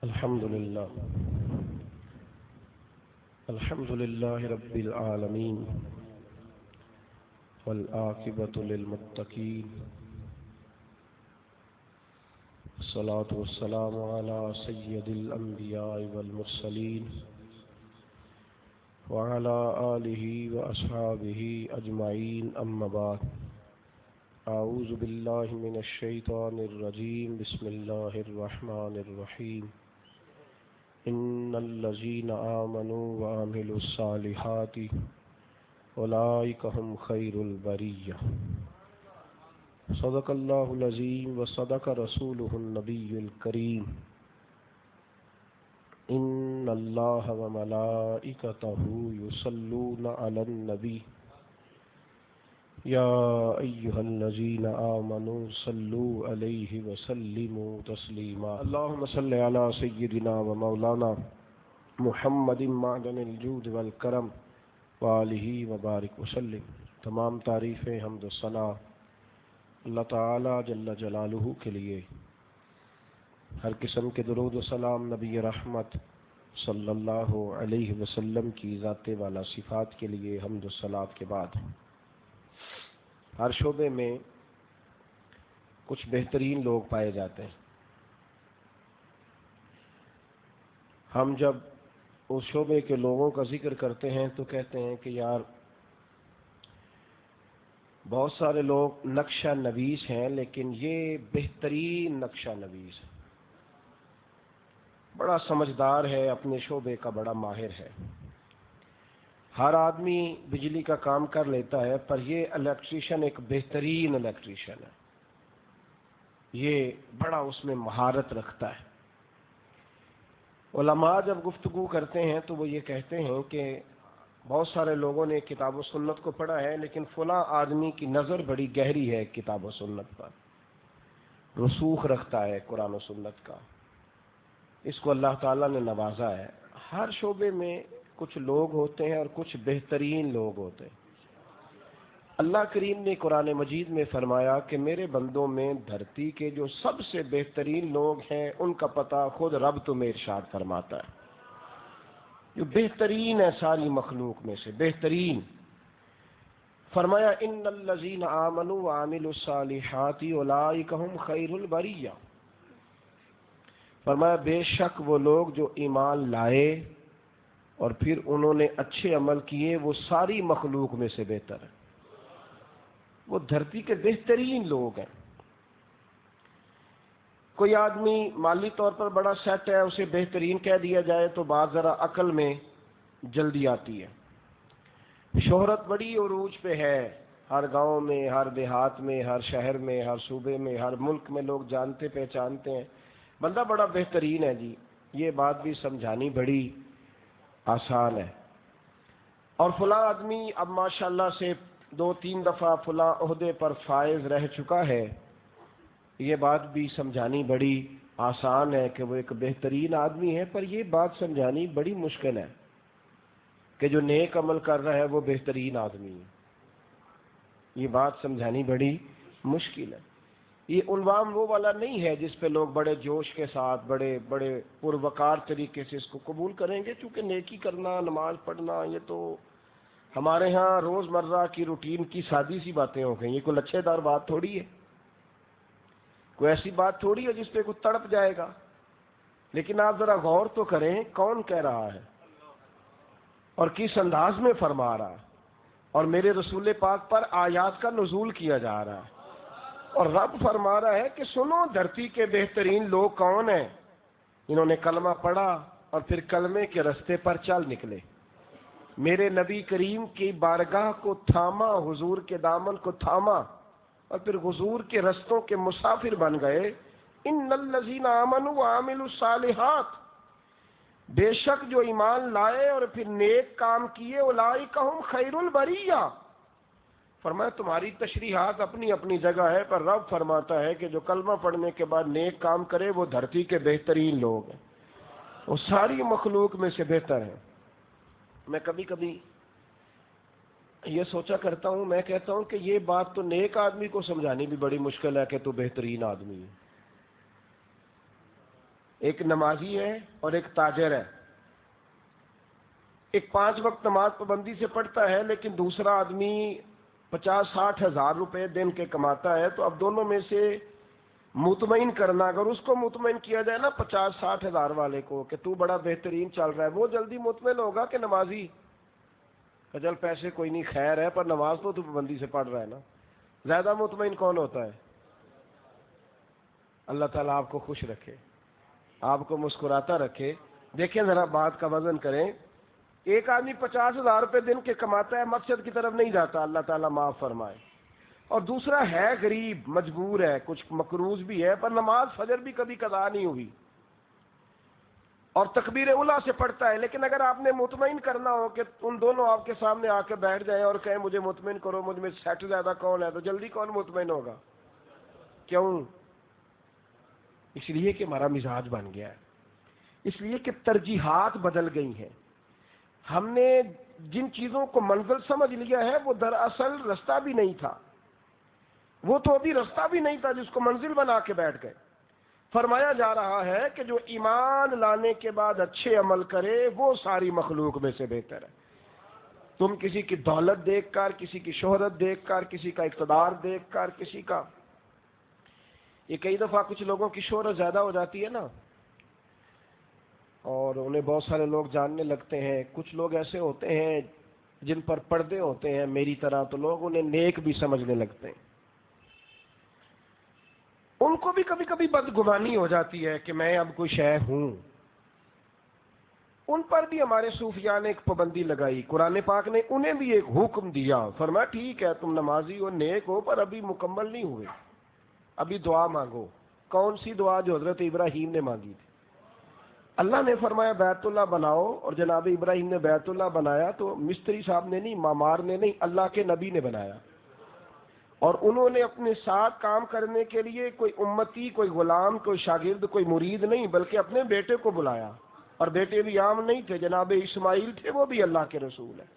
الحمد لله رب العالمين والعاقبة للمتقين الصلاة والسلام على سيد الأنبياء والمرسلين وعلى آله وأصحابه أجمعين أما بعد أعوذ بالله من الشيطان الرجيم بسم الله الرحمن الرحيم إن الذين آمنوا وعملوا الصالحات أولئك هم خير البرية صدق الله العظيم وصدق رسوله النبي الكريم إن الله وملائكته يصلون على النبي يا أيها الذين آمنوا صلوا عليه وسلموا تسليما اللهم صل على سيدنا ومولانا محمد معدن الجود والکرم وآلہ وبارک وسلم۔ تمام تعریفیں حمد و ثنا اللہ تعالی جل جلالہ کے لیے، ہر قسم کے درود و سلام نبی رحمت صلی اللہ علیہ وسلم کی ذات والا صفات کے لیے حمد و ثناء کے بعد ہر شعبے میں کچھ بہترین لوگ پائے جاتے ہیں۔ ہم جب اس شعبے کے لوگوں کا ذکر کرتے ہیں تو کہتے ہیں کہ یار بہت سارے لوگ نقشہ نویس ہیں، لیکن یہ بہترین نقشہ نویس ہے، بڑا سمجھدار ہے، اپنے شعبے کا بڑا ماہر ہے۔ ہر آدمی بجلی کا کام کر لیتا ہے، پر یہ الیکٹریشین ایک بہترین الیکٹریشین ہے، یہ بڑا اس میں مہارت رکھتا ہے۔ علماء جب گفتگو کرتے ہیں تو وہ یہ کہتے ہیں کہ بہت سارے لوگوں نے کتاب و سنت کو پڑھا ہے، لیکن فلاں آدمی کی نظر بڑی گہری ہے کتاب و سنت پر، رسوخ رکھتا ہے قرآن و سنت کا، اس کو اللہ تعالیٰ نے نوازا ہے۔ ہر شعبے میں کچھ لوگ ہوتے ہیں اور کچھ بہترین لوگ ہوتے ہیں۔ اللہ کریم نے قرآن مجید میں فرمایا کہ میرے بندوں میں دھرتی کے جو سب سے بہترین لوگ ہیں ان کا پتہ خود رب تمہیں ارشاد فرماتا ہے، جو بہترین ہے ساری مخلوق میں سے بہترین۔ فرمایا ان الذین آمنوا وعملوا الصالحات اولئک هم خیر البریہ، فرمایا بے شک وہ لوگ جو ایمان لائے اور پھر انہوں نے اچھے عمل کیے وہ ساری مخلوق میں سے بہتر ہے، وہ دھرتی کے بہترین لوگ ہیں۔ کوئی آدمی مالی طور پر بڑا سیٹ ہے، اسے بہترین کہہ دیا جائے تو بات ذرا عقل میں جلدی آتی ہے۔ شہرت بڑی عروج پہ ہے، ہر گاؤں میں، ہر دیہات میں، ہر شہر میں، ہر صوبے میں، ہر ملک میں لوگ جانتے پہچانتے ہیں بندہ بڑا بہترین ہے جی، یہ بات بھی سمجھانی بڑی آسان ہے۔ اور فلاں آدمی اب ماشاءاللہ سے 2-3 دفعہ فلاں عہدے پر فائز رہ چکا ہے، یہ بات بھی سمجھانی بڑی آسان ہے کہ وہ ایک بہترین آدمی ہے، پر یہ بات سمجھانی بڑی مشکل ہے کہ جو نیک عمل کر رہا ہے وہ بہترین آدمی ہے، یہ بات سمجھانی بڑی مشکل ہے۔ یہ عنوان وہ والا نہیں ہے جس پہ لوگ بڑے جوش کے ساتھ بڑے پروقار طریقے سے اس کو قبول کریں گے، چونکہ نیکی کرنا، نماز پڑھنا، یہ تو ہمارے ہاں روز مرہ کی روٹین کی سادی سی باتیں ہو گئی، یہ کوئی لچھے دار بات تھوڑی ہے، کوئی ایسی بات تھوڑی ہے جس پہ کوئی تڑپ جائے گا۔ لیکن آپ ذرا غور تو کریں کون کہہ رہا ہے اور کس انداز میں فرما رہا ہے، اور میرے رسول پاک پر آیات کا نزول کیا جا رہا ہے، اور رب فرما رہا ہے کہ سنو دھرتی کے بہترین لوگ کون ہیں، انہوں نے کلمہ پڑھا اور پھر کلمے کے رستے پر چل نکلے، میرے نبی کریم کی بارگاہ کو تھاما، حضور کے دامن کو تھاما اور پھر حضور کے رستوں کے مسافر بن گئے۔ ان الذین آمنوا وعملوا الصالحات، بے شک جو ایمان لائے اور پھر نیک کام کیے، اولئک هم خیر البریہ، فرمایا تمہاری تشریحات اپنی اپنی جگہ ہے، پر رب فرماتا ہے کہ جو کلمہ پڑھنے کے بعد نیک کام کرے وہ دھرتی کے بہترین لوگ ہیں، وہ ساری مخلوق میں سے بہتر ہیں۔ میں کبھی کبھی یہ سوچا کرتا ہوں، میں کہتا ہوں کہ یہ بات تو نیک آدمی کو سمجھانی بھی بڑی مشکل ہے کہ تو بہترین آدمی ہے، ایک نمازی ہے اور ایک تاجر ہے. ایک 5 وقت نماز پابندی سے پڑھتا ہے، لیکن دوسرا آدمی 50-60 ہزار روپے دن کے کماتا ہے. تو اب دونوں میں سے مطمئن کرنا، اگر اس کو مطمئن کیا جائے نا 50-60 ہزار والے کو کہ تو بڑا بہترین چل رہا ہے، وہ جلدی مطمئن ہوگا کہ نمازی؟ کہ چل پیسے کوئی نہیں خیر ہے، پر نماز تو پابندی سے پڑھ رہا ہے نا. زیادہ مطمئن کون ہوتا ہے؟ اللہ تعالیٰ آپ کو خوش رکھے، آپ کو مسکراتا رکھے. دیکھیں ذرا بات کا وزن کریں. ایک آدمی 50 ہزار روپے دن کے کماتا ہے، مسجد کی طرف نہیں جاتا، اللہ تعالیٰ معاف فرمائے. اور دوسرا ہے غریب، مجبور ہے، کچھ مقروض بھی ہے، پر نماز فجر بھی کبھی قضا نہیں ہوئی اور تکبیر اولیٰ سے پڑھتا ہے. لیکن اگر آپ نے مطمئن کرنا ہو کہ ان دونوں آپ کے سامنے آ کے بیٹھ جائیں اور کہیں مجھے مطمئن کرو، مجھ میں سیٹ زیادہ کون ہے، تو جلدی کون مطمئن ہوگا؟ کیوں؟ اس لیے کہ ہمارا مزاج بن گیا ہے، اس لیے کہ ترجیحات بدل گئی ہیں. ہم نے جن چیزوں کو منزل سمجھ لیا ہے وہ دراصل رستہ بھی نہیں تھا، وہ تو ابھی رستہ بھی نہیں تھا جس کو منزل بنا کے بیٹھ گئے. فرمایا جا رہا ہے کہ جو ایمان لانے کے بعد اچھے عمل کرے وہ ساری مخلوق میں سے بہتر ہے. تم کسی کی دولت دیکھ کر، کسی کی شہرت دیکھ کر، کسی کا اقتدار دیکھ کر، کسی کا، یہ کئی دفعہ کچھ لوگوں کی شہرت زیادہ ہو جاتی ہے نا اور انہیں بہت سارے لوگ جاننے لگتے ہیں. کچھ لوگ ایسے ہوتے ہیں جن پر پردے ہوتے ہیں میری طرح، تو لوگ انہیں نیک بھی سمجھنے لگتے ہیں. ان کو بھی کبھی کبھی بدگمانی ہو جاتی ہے کہ میں اب کوئی شے ہوں. ان پر بھی ہمارے صوفیاء نے ایک پابندی لگائی، قرآن پاک نے انہیں بھی ایک حکم دیا. فرمایا ٹھیک ہے تم نمازی ہو، نیک ہو، پر ابھی مکمل نہیں ہوئے، ابھی دعا مانگو. کون سی دعا؟ جو حضرت ابراہیم نے مانگی تھی. اللہ نے فرمایا بیت اللہ بناؤ، اور جناب ابراہیم نے بیت اللہ بنایا تو مستری صاحب نے نہیں، معمار نے نہیں، اللہ کے نبی نے بنایا. اور انہوں نے اپنے ساتھ کام کرنے کے لیے کوئی امتی، کوئی غلام، کوئی شاگرد، کوئی مرید نہیں، بلکہ اپنے بیٹے کو بلایا. اور بیٹے بھی عام نہیں تھے، جناب اسماعیل تھے، وہ بھی اللہ کے رسول ہیں.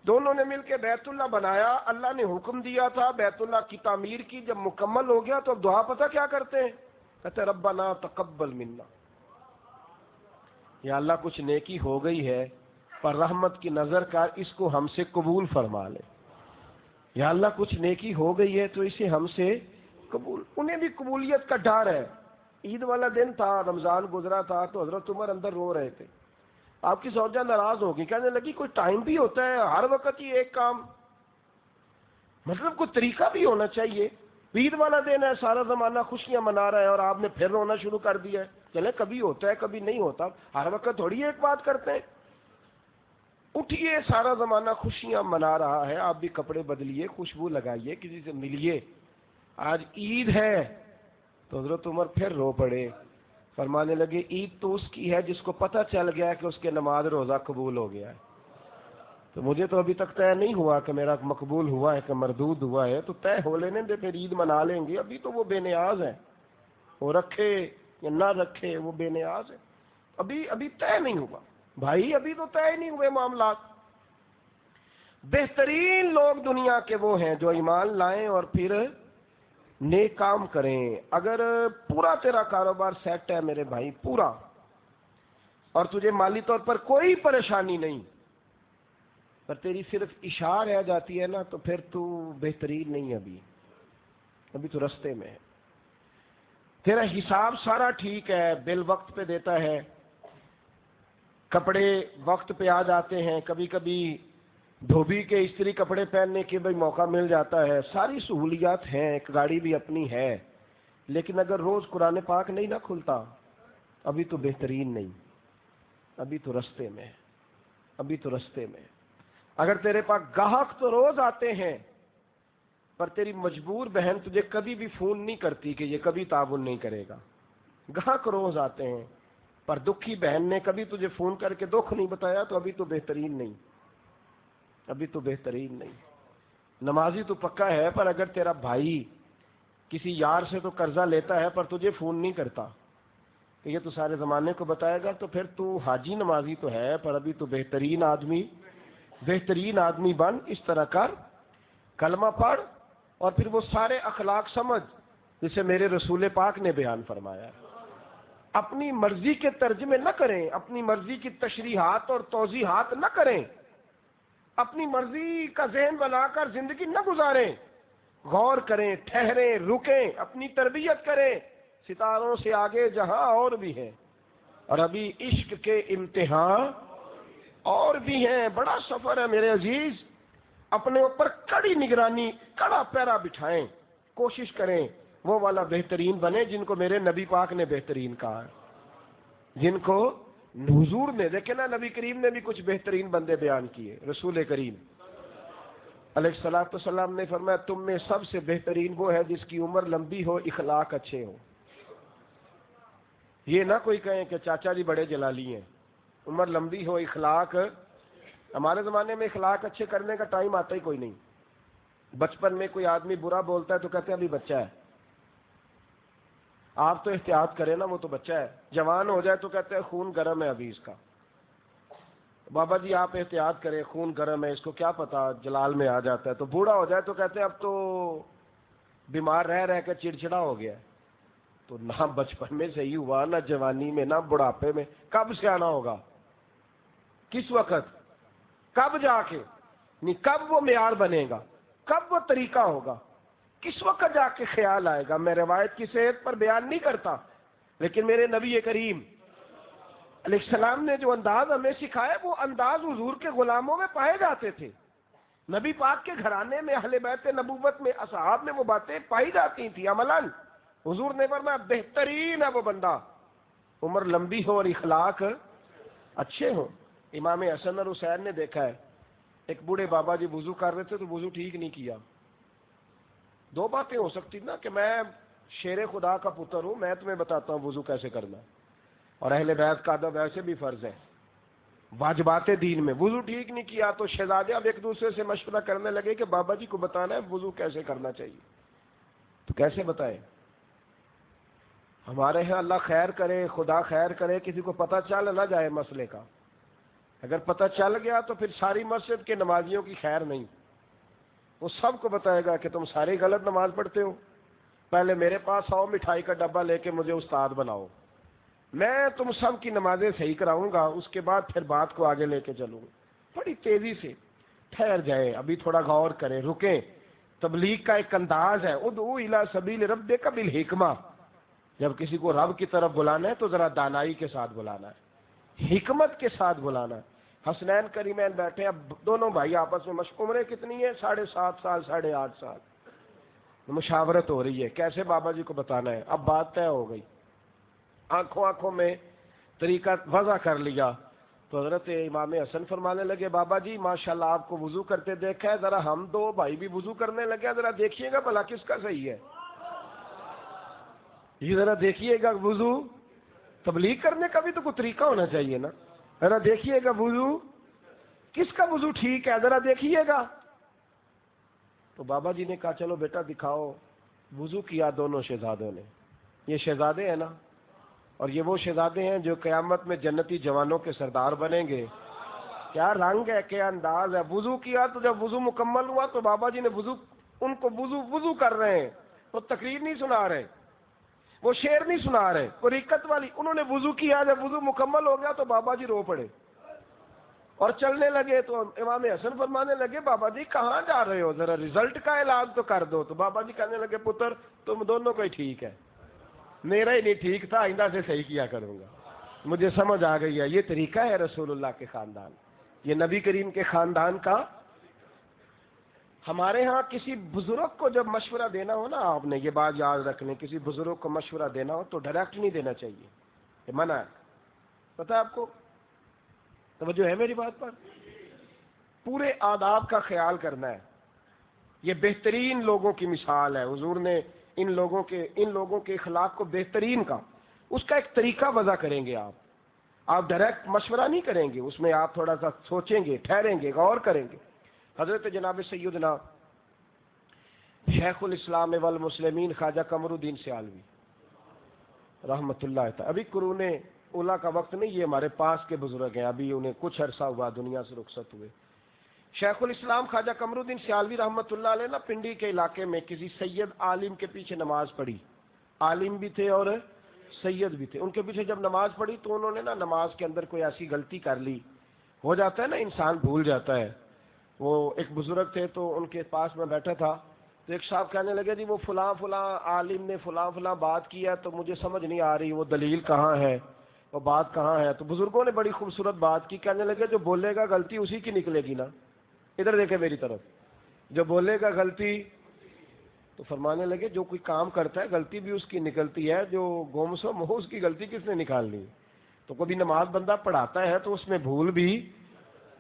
دونوں نے مل کے بیت اللہ بنایا. اللہ نے حکم دیا تھا بیت اللہ کی تعمیر کی. جب مکمل ہو گیا تو اب دعا پتہ کیا کرتے ہیں؟ کہتے ربنا تقبل منا، یا اللہ کچھ نیکی ہو گئی ہے پر رحمت کی نظر کر اس کو ہم سے قبول فرما لے. یا اللہ کچھ نیکی ہو گئی ہے تو اسے ہم سے قبول. انہیں بھی قبولیت کا ڈر ہے. عید والا دن تھا، رمضان گزرا تھا، تو حضرت عمر اندر رو رہے تھے. آپ کی زوجہ ناراض ہوگی، کہنے لگی کوئی ٹائم بھی ہوتا ہے، ہر وقت ہی ایک کام، مطلب کوئی طریقہ بھی ہونا چاہیے. عید والا دن ہے، سارا زمانہ خوشیاں منا رہا ہے اور آپ نے پھر رونا شروع کر دیا ہے. چلے کبھی ہوتا ہے کبھی نہیں ہوتا، ہر وقت تھوڑی ایک بات کرتے ہیں. اٹھیے، سارا زمانہ خوشیاں منا رہا ہے، آپ بھی کپڑے بدلیے، خوشبو لگائیے، کسی سے ملیے. آج عید ہے. تو حضرت عمر پھر رو پڑے، فرمانے لگے عید تو اس کی ہے جس کو پتہ چل گیا کہ اس کے نماز روزہ قبول ہو گیا ہے. تو مجھے تو ابھی تک طے نہیں ہوا کہ میرا مقبول ہوا ہے کہ مردود ہوا ہے. تو طے ہو لینے دے، پھر عید منا لیں گے. ابھی تو وہ بے نیاز ہے، وہ رکھے یا نہ رکھے وہ بے نیاز ہے. ابھی طے نہیں ہوا بھائی، ابھی تو طے نہیں ہوئے معاملات. بہترین لوگ دنیا کے وہ ہیں جو ایمان لائیں اور پھر نیک کام کریں. اگر پورا تیرا کاروبار سیٹ ہے میرے بھائی، پورا، اور تجھے مالی طور پر کوئی پریشانی نہیں، پر تیری صرف اشار رہ جاتی ہے نا، تو پھر تو بہترین نہیں. ابھی تو رستے میں ہے. تیرا حساب سارا ٹھیک ہے، بل وقت پہ دیتا ہے، کپڑے وقت پہ آ جاتے ہیں، کبھی کبھی دھوبی کے استری کپڑے پہننے کے بھی موقع مل جاتا ہے، ساری سہولیات ہیں، ایک گاڑی بھی اپنی ہے. لیکن اگر روز قرآن پاک نہیں نہ کھلتا، ابھی تو بہترین نہیں، ابھی تو رستے میں، ابھی تو رستے میں. اگر تیرے پاس گاہک تو روز آتے ہیں، پر تیری مجبور بہن تجھے کبھی بھی فون نہیں کرتی کہ یہ کبھی تعاون نہیں کرے گا. گاہک روز آتے ہیں، پر دکھی بہن نے کبھی تجھے فون کر کے دکھ نہیں بتایا، تو ابھی تو بہترین نہیں، ابھی تو بہترین نہیں. نمازی تو پکا ہے، پر اگر تیرا بھائی کسی یار سے تو قرضہ لیتا ہے پر تجھے فون نہیں کرتا کہ یہ تو سارے زمانے کو بتائے گا، تو پھر تو حاجی نمازی تو ہے، پر ابھی تو بہترین آدمی بن. اس طرح کر، کلمہ پڑھ، اور پھر وہ سارے اخلاق سمجھ جسے میرے رسول پاک نے بیان فرمایا ہے. اپنی مرضی کے ترجمے نہ کریں، اپنی مرضی کی تشریحات اور توضیحات نہ کریں، اپنی مرضی کا ذہن بنا کر زندگی نہ گزاریں، غور کریں، ٹھہریں، رکیں، اپنی تربیت کریں، ستاروں سے آگے جہاں اور بھی ہے، اور ابھی عشق کے امتحان اور بھی ہیں، بڑا سفر ہے میرے عزیز، اپنے اوپر کڑی نگرانی، کڑا پیرا بٹھائیں، کوشش کریں وہ والا بہترین بنے جن کو میرے نبی پاک نے بہترین کہا ہے، جن کو حضور نے، دیکھیں نا نبی کریم نے بھی کچھ بہترین بندے بیان کیے، رسول کریم علیہ الصلوۃ والسلام نے فرمایا تم میں سب سے بہترین وہ ہے جس کی عمر لمبی ہو، اخلاق اچھے ہو۔ یہ نہ کوئی کہیں کہ چاچا جی بڑے جلالی ہیں، عمر لمبی ہو، اخلاق، ہمارے زمانے میں اخلاق اچھے کرنے کا ٹائم آتا ہی کوئی نہیں۔ بچپن میں کوئی آدمی برا بولتا ہے تو کہتے ہیں ابھی بچہ ہے، آپ تو احتیاط کریں نا، وہ تو بچہ ہے۔ جوان ہو جائے تو کہتے ہیں خون گرم ہے ابھی اس کا، بابا جی آپ احتیاط کریں خون گرم ہے، اس کو کیا پتا جلال میں آ جاتا ہے۔ تو بوڑھا ہو جائے تو کہتے ہیں اب تو بیمار رہ رہ کے چڑچڑا ہو گیا ہے۔ تو نہ بچپن میں صحیح ہوا، نہ جوانی میں، نہ بڑھاپے میں، کب سے آنا ہوگا؟ کس وقت؟ کب جا کے؟ نہیں، کب وہ معیار بنے گا؟ کب وہ طریقہ ہوگا؟ کس وقت جا کے خیال آئے گا؟ میں روایت کی صحت پر بیان نہیں کرتا، لیکن میرے نبی کریم علیہ السلام نے جو انداز ہمیں سکھایا وہ انداز حضور کے غلاموں میں پائے جاتے تھے، نبی پاک کے گھرانے میں، اہل بیت نبوت میں، اصحاب میں وہ باتیں پائی جاتی تھیں عملاً۔ حضور نے فرمایا بہترین ہے وہ بندہ عمر لمبی ہو اور اخلاق اچھے ہوں۔ امام حسن اور حسین نے دیکھا ہے، ایک بوڑھے بابا جی وضو کر رہے تھے تو وضو ٹھیک نہیں کیا۔ دو باتیں ہو سکتی نا، کہ میں شیر خدا کا پتر ہوں، میں تمہیں بتاتا ہوں وضو کیسے کرنا، اور اہل بیت کا ادب ویسے بھی فرض ہے، واجبات دین میں۔ وضو ٹھیک نہیں کیا تو شہزادے اب ایک دوسرے سے مشورہ کرنے لگے کہ بابا جی کو بتانا ہے وضو کیسے کرنا چاہیے۔ تو کیسے بتائیں؟ ہمارے ہاں اللہ خیر کرے، خدا خیر کرے، کسی کو پتہ چل نہ جائے مسئلے کا، اگر پتہ چل گیا تو پھر ساری مسجد کے نمازیوں کی خیر نہیں، وہ سب کو بتائے گا کہ تم سارے غلط نماز پڑھتے ہو، پہلے میرے پاس آؤ، مٹھائی کا ڈبہ لے کے مجھے استاد بناؤ، میں تم سب کی نمازیں صحیح کراؤں گا، اس کے بعد پھر بات کو آگے لے کے چلوں گا۔ بڑی تیزی سے ٹھہر جائیں، ابھی تھوڑا غور کریں، رکیں۔ تبلیغ کا ایک انداز ہے، ادعو الی سبیل ربک بالحکمہ، جب کسی کو رب کی طرف بلانا ہے تو ذرا دانائی کے ساتھ بلانا ہے، حکمت کے ساتھ بلانا ہے۔ حسنین کریمین بیٹھے، اب دونوں بھائی آپس میں عمریں کتنی ہیں؟ 7.5 سال، 8.5 سال، مشاورت ہو رہی ہے کیسے بابا جی کو بتانا ہے۔ اب بات طے ہو گئی، آنکھوں میں طریقہ وضع کر لیا، تو حضرت امام حسن فرمانے لگے بابا جی ماشاءاللہ آپ کو وضو کرتے دیکھا ہے، ذرا ہم دو بھائی بھی وضو کرنے لگے، ذرا دیکھیے گا بھلا کس کا صحیح ہے، یہ ذرا دیکھیے گا وضو۔ تبلیغ کرنے کا بھی تو کوئی طریقہ ہونا چاہیے نا، ذرا دیکھیے گا وضو کس کا وضو ٹھیک ہے، ذرا دیکھیے گا۔ تو بابا جی نے کہا چلو بیٹا دکھاؤ۔ وضو کیا دونوں شہزادوں نے، یہ شہزادے ہیں نا، اور یہ وہ شہزادے ہیں جو قیامت میں جنتی جوانوں کے سردار بنیں گے۔ کیا رنگ ہے، کیا انداز ہے۔ وضو کیا تو جب وضو مکمل ہوا تو بابا جی نے ان کو وضو کر رہے ہیں، وہ تقریر نہیں سنا رہے، وہ شعر نہیں سنا رہے، وہ رکت والی، انہوں نے وضو کیا، جب وضو مکمل ہو گیا تو بابا جی رو پڑے اور چلنے لگے۔ تو امام حسن فرمانے لگے بابا جی کہاں جا رہے ہو، ذرا رزلٹ کا اعلان تو کر دو۔ تو بابا جی کہنے لگے پتر تم دونوں کو ہی ٹھیک ہے، میرا ہی نہیں ٹھیک تھا، آئندہ سے صحیح کیا کروں گا، مجھے سمجھ آ گئی ہے۔ یہ طریقہ ہے رسول اللہ کے خاندان، یہ نبی کریم کے خاندان کا۔ ہمارے ہاں کسی بزرگ کو جب مشورہ دینا ہو نا، آپ نے یہ بات یاد رکھنے، کسی بزرگ کو مشورہ دینا ہو تو ڈائریکٹ نہیں دینا چاہیے، یہ منع ہے، پتہ ہے آپ کو؟ توجہ ہے میری بات پر؟ پورے آداب کا خیال کرنا ہے۔ یہ بہترین لوگوں کی مثال ہے، حضور نے ان لوگوں کے اخلاق کو بہترین کا، اس کا ایک طریقہ وضع کریں گے آپ ڈائریکٹ مشورہ نہیں کریں گے، اس میں آپ تھوڑا سا سوچیں گے، ٹھہریں گے، غور کریں گے۔ حضرت جناب سیدنا شیخ الاسلام والمسلمین خواجہ قمر الدین سیالوی رحمۃ اللہ تعالی، ابھی قرون اولا کا وقت نہیں، یہ ہمارے پاس کے بزرگ ہیں، ابھی انہیں کچھ عرصہ ہوا دنیا سے رخصت ہوئے۔ شیخ الاسلام خواجہ قمر الدین سیالوی رحمۃ اللہ علیہ نا پنڈی کے علاقے میں کسی سید عالم کے پیچھے نماز پڑھی، عالم بھی تھے اور سید بھی تھے. ان کے پیچھے جب نماز پڑھی تو انہوں نے نا نماز کے اندر کوئی ایسی غلطی کر لی, ہو جاتا ہے نا انسان بھول جاتا ہے. وہ ایک بزرگ تھے تو ان کے پاس میں بیٹھا تھا, تو ایک صاحب کہنے لگے جی وہ فلاں فلاں عالم نے فلاں فلاں بات کی ہے تو مجھے سمجھ نہیں آ رہی, وہ دلیل کہاں ہے, وہ بات کہاں ہے. تو بزرگوں نے بڑی خوبصورت بات کی, کہنے لگے جو بولے گا غلطی اسی کی نکلے گی نا. ادھر دیکھیں میری طرف, جو بولے گا غلطی. تو فرمانے لگے جو کوئی کام کرتا ہے غلطی بھی اس کی نکلتی ہے, جو گمسم ہو اس کی غلطی کس نے نکالنی. تو کبھی نماز بندہ پڑھاتا ہے تو اس میں بھول بھی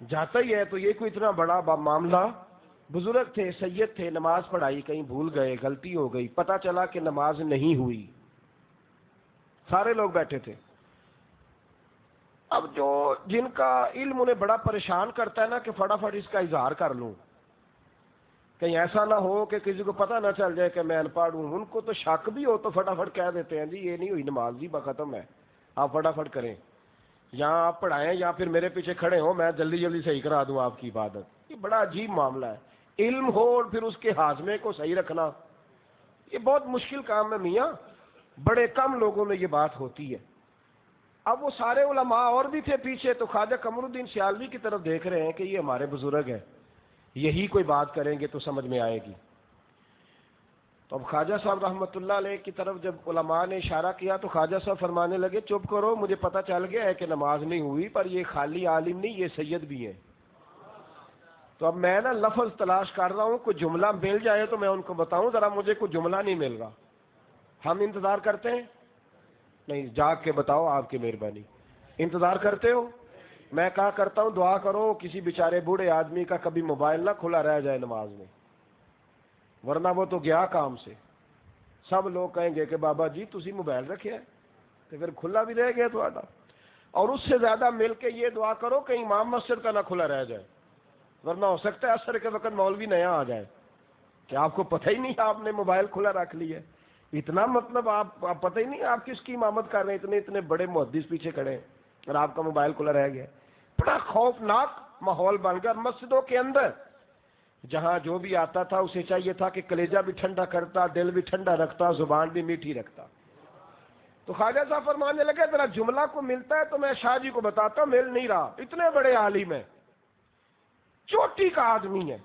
جاتا ہی ہے, تو یہ کوئی اتنا بڑا معاملہ. بزرگ تھے, سید تھے, نماز پڑھائی, کہیں بھول گئے, غلطی ہو گئی, پتہ چلا کہ نماز نہیں ہوئی. سارے لوگ بیٹھے تھے. اب جو جن کا علم انہیں بڑا پریشان کرتا ہے نا کہ فٹافٹ اس کا اظہار کر لوں, کہیں ایسا نہ ہو کہ کسی کو پتہ نہ چل جائے کہ میں ان پڑھ ہوں. ان کو تو شک بھی ہو تو فٹافٹ کہہ دیتے ہیں جی یہ نہیں ہوئی نماز, جی ختم ہے, آپ فٹافٹ کریں, یا آپ پڑھائیں یا پھر میرے پیچھے کھڑے ہوں, میں جلدی جلدی صحیح کرا دوں آپ کی عبادت. یہ بڑا عجیب معاملہ ہے. علم ہو اور پھر اس کے ہاضمے کو صحیح رکھنا, یہ بہت مشکل کام ہے میاں. بڑے کم لوگوں میں یہ بات ہوتی ہے. اب وہ سارے علماء اور بھی تھے پیچھے, تو خواجہ قمر الدین سیالوی کی طرف دیکھ رہے ہیں کہ یہ ہمارے بزرگ ہیں, یہی کوئی بات کریں گے تو سمجھ میں آئے گی. تو اب خواجہ صاحب رحمۃ اللہ علیہ کی طرف جب علماء نے اشارہ کیا تو خواجہ صاحب فرمانے لگے چپ کرو, مجھے پتہ چل گیا ہے کہ نماز نہیں ہوئی, پر یہ خالی عالم نہیں, یہ سید بھی ہیں. تو اب میں نا لفظ تلاش کر رہا ہوں, کوئی جملہ مل جائے تو میں ان کو بتاؤں, ذرا مجھے کوئی جملہ نہیں مل رہا. ہم انتظار کرتے ہیں, نہیں جاگ کے بتاؤ, آپ کی مہربانی. انتظار کرتے ہو؟ میں کہا کرتا ہوں دعا کرو کسی بیچارے بوڑھے آدمی کا کبھی موبائل نہ کھلا رہ جائے نماز میں, ورنہ وہ تو گیا کام سے. سب لوگ کہیں گے کہ بابا جی تسی موبائل رکھے ہے, تو پھر کھلا بھی رہ گیا تھوڑا. اور اس سے زیادہ مل کے یہ دعا کرو کہ امام مسجد کا نہ کھلا رہ جائے, ورنہ ہو سکتا ہے عصر کے وقت مولوی نیا آ جائے کہ آپ کو پتہ ہی نہیں آپ نے موبائل کھلا رکھ لی ہے. اتنا مطلب آپ پتہ ہی نہیں آپ کس کی امامت کر رہے ہیں, اتنے بڑے محدث پیچھے کھڑے ہیں اور آپ کا موبائل کھلا رہ گیا. بڑا خوفناک ماحول بن گیا مسجدوں کے اندر. جہاں جو بھی آتا تھا اسے چاہیے تھا کہ کلیجہ بھی ٹھنڈا کرتا, دل بھی ٹھنڈا رکھتا, زبان بھی میٹھی رکھتا. تو خواجہ صاحب فرمانے لگے ذرا جملہ کو ملتا ہے تو میں شاہ جی کو بتاتا ہوں, مل نہیں رہا. اتنے بڑے عالم ہیں, چوٹی کا آدمی ہے.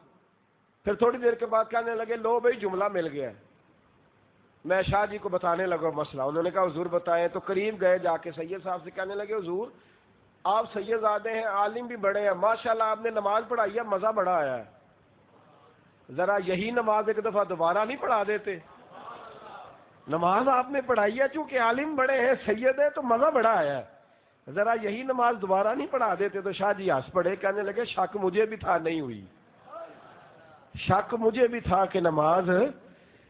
پھر تھوڑی دیر کے بعد کہنے لگے لو بھائی جملہ مل گیا ہے. میں شاہ جی کو بتانے لگا مسئلہ. انہوں نے کہا حضور بتائیں. تو قریب گئے, جا کے سید صاحب سے کہنے لگے حضور آپ سید زادے ہیں, عالم بھی بڑے ہیں, ماشاءاللہ آپ نے نماز پڑھائی ہے, مزہ بڑا آیا ہے, ذرا یہی نماز ایک دفعہ دوبارہ نہیں پڑھا دیتے. نماز آپ نے پڑھائی ہے, چونکہ عالم بڑے ہیں, سید ہے, تو مزہ بڑا آیا ہے, ذرا یہی نماز دوبارہ نہیں پڑھا دیتے. تو شاہ جی ہنس پڑے, کہنے لگے شک مجھے بھی تھا نہیں ہوئی, شک مجھے بھی تھا کہ نماز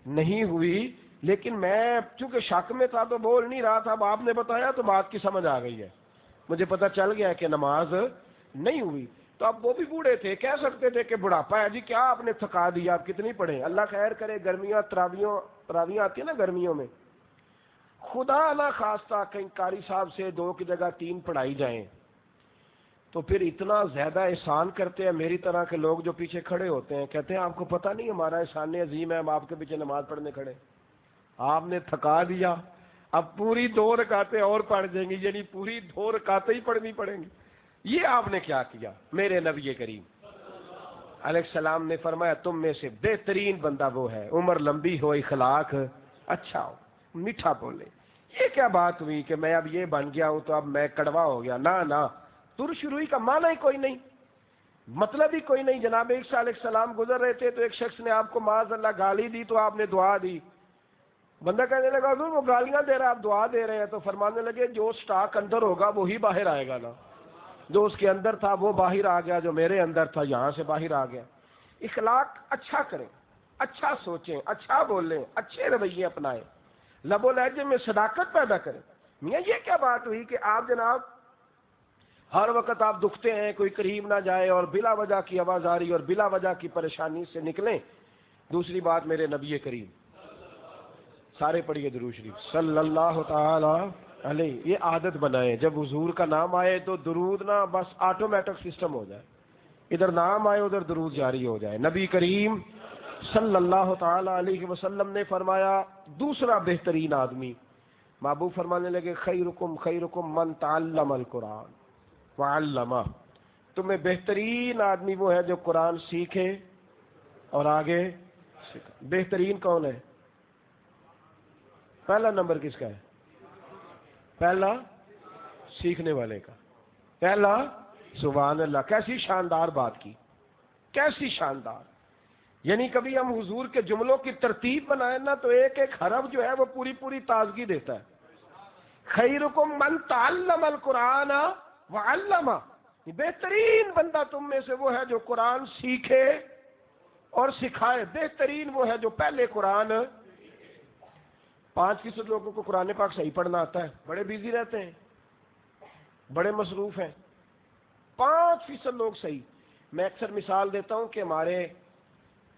نہیں ہوئی, لیکن میں چونکہ شک میں تھا تو بول نہیں رہا تھا. اب آپ نے بتایا تو بات کی سمجھ آ گئی ہے, مجھے پتہ چل گیا کہ نماز نہیں ہوئی. تو اب وہ بھی بوڑھے تھے, کہہ سکتے تھے کہ بڑھاپا ہے جی کیا آپ نے تھکا دیا, آپ کتنی پڑھیں, اللہ خیر کرے. گرمیاں تراویاں آتی ہیں نا گرمیوں میں, خدا نہ خواستہ کہیں قاری صاحب سے 2 کی جگہ 3 پڑھائی جائیں تو پھر اتنا زیادہ احسان کرتے ہیں. میری طرح کے لوگ جو پیچھے کھڑے ہوتے ہیں کہتے ہیں آپ کو پتہ نہیں ہمارا احسان عظیم ہے, ہم آپ کے پیچھے نماز پڑھنے کھڑے, آپ نے تھکا دیا, اب پوری 2 رکعتیں اور پڑھ دیں گی, یعنی پوری 2 رکعتیں ہی پڑھنی پڑیں گی. یہ آپ نے کیا کیا. میرے نبی کریم علیہ السلام نے فرمایا تم میں سے بہترین بندہ وہ ہے عمر لمبی ہو, اخلاق اچھا ہو, میٹھا بولے. یہ کیا بات ہوئی کہ میں اب یہ بن گیا ہوں تو اب میں کڑوا ہو گیا. نہ, ترشروئی کا معنی ہی کوئی نہیں, مطلب ہی کوئی نہیں. جناب عیسیٰ علیہ السلام گزر رہے تھے تو ایک شخص نے آپ کو معاذ اللہ گالی دی تو آپ نے دعا دی. بندہ کہنے لگا حضور وہ گالیاں دے رہا ہے, آپ دعا دے رہے ہیں. تو فرمانے لگے جو سٹاک اندر ہوگا وہی باہر آئے گا نا, جو اس کے اندر تھا وہ باہر آ گیا, جو میرے اندر تھا یہاں سے باہر آ گیا. اخلاق اچھا کریں, اچھا سوچیں, اچھا بولیں, اچھے رویے اپنائیں, لب و لہجے میں صداقت پیدا کریں. میاں یہ کیا بات ہوئی کہ آپ جناب ہر وقت آپ دکھتے ہیں, کوئی قریب نہ جائے اور بلا وجہ کی آوازاری اور بلا وجہ کی پریشانی سے نکلیں. دوسری بات میرے نبی کریم, سارے پڑھیے درود شریف صلی اللہ تعالی علیہ. یہ عادت بنائیں جب حضور کا نام آئے تو درود نہ بس آٹومیٹک سسٹم ہو جائے, ادھر نام آئے ادھر درود جاری ہو جائے. نبی کریم صلی اللہ تعالی علیہ وسلم نے فرمایا دوسرا بہترین آدمی محبوب فرمانے لگے خیرکم خیرکم من تعلم القرآن وعلمہ، تمہیں بہترین آدمی وہ ہے جو قرآن سیکھے اور آگے سکھائے۔ بہترین کون ہے؟ پہلا نمبر کس کا ہے؟ پہلا سیکھنے والے کا، پہلا سبحان اللہ۔ کیسی شاندار بات کی، کیسی شاندار! یعنی کبھی ہم حضور کے جملوں کی ترتیب بنائیں نا تو ایک ایک حرف جو ہے وہ پوری پوری تازگی دیتا ہے۔ خیرکم من تعلم القرآن وعلمہ، بہترین بندہ تم میں سے وہ ہے جو قرآن سیکھے اور سکھائے۔ بہترین وہ ہے جو پہلے قرآن۔ 5% لوگوں کو قرآن پاک صحیح پڑھنا آتا ہے، بڑے بیزی رہتے ہیں، بڑے مصروف ہیں۔ 5% لوگ صحیح۔ میں اکثر مثال دیتا ہوں کہ ہمارے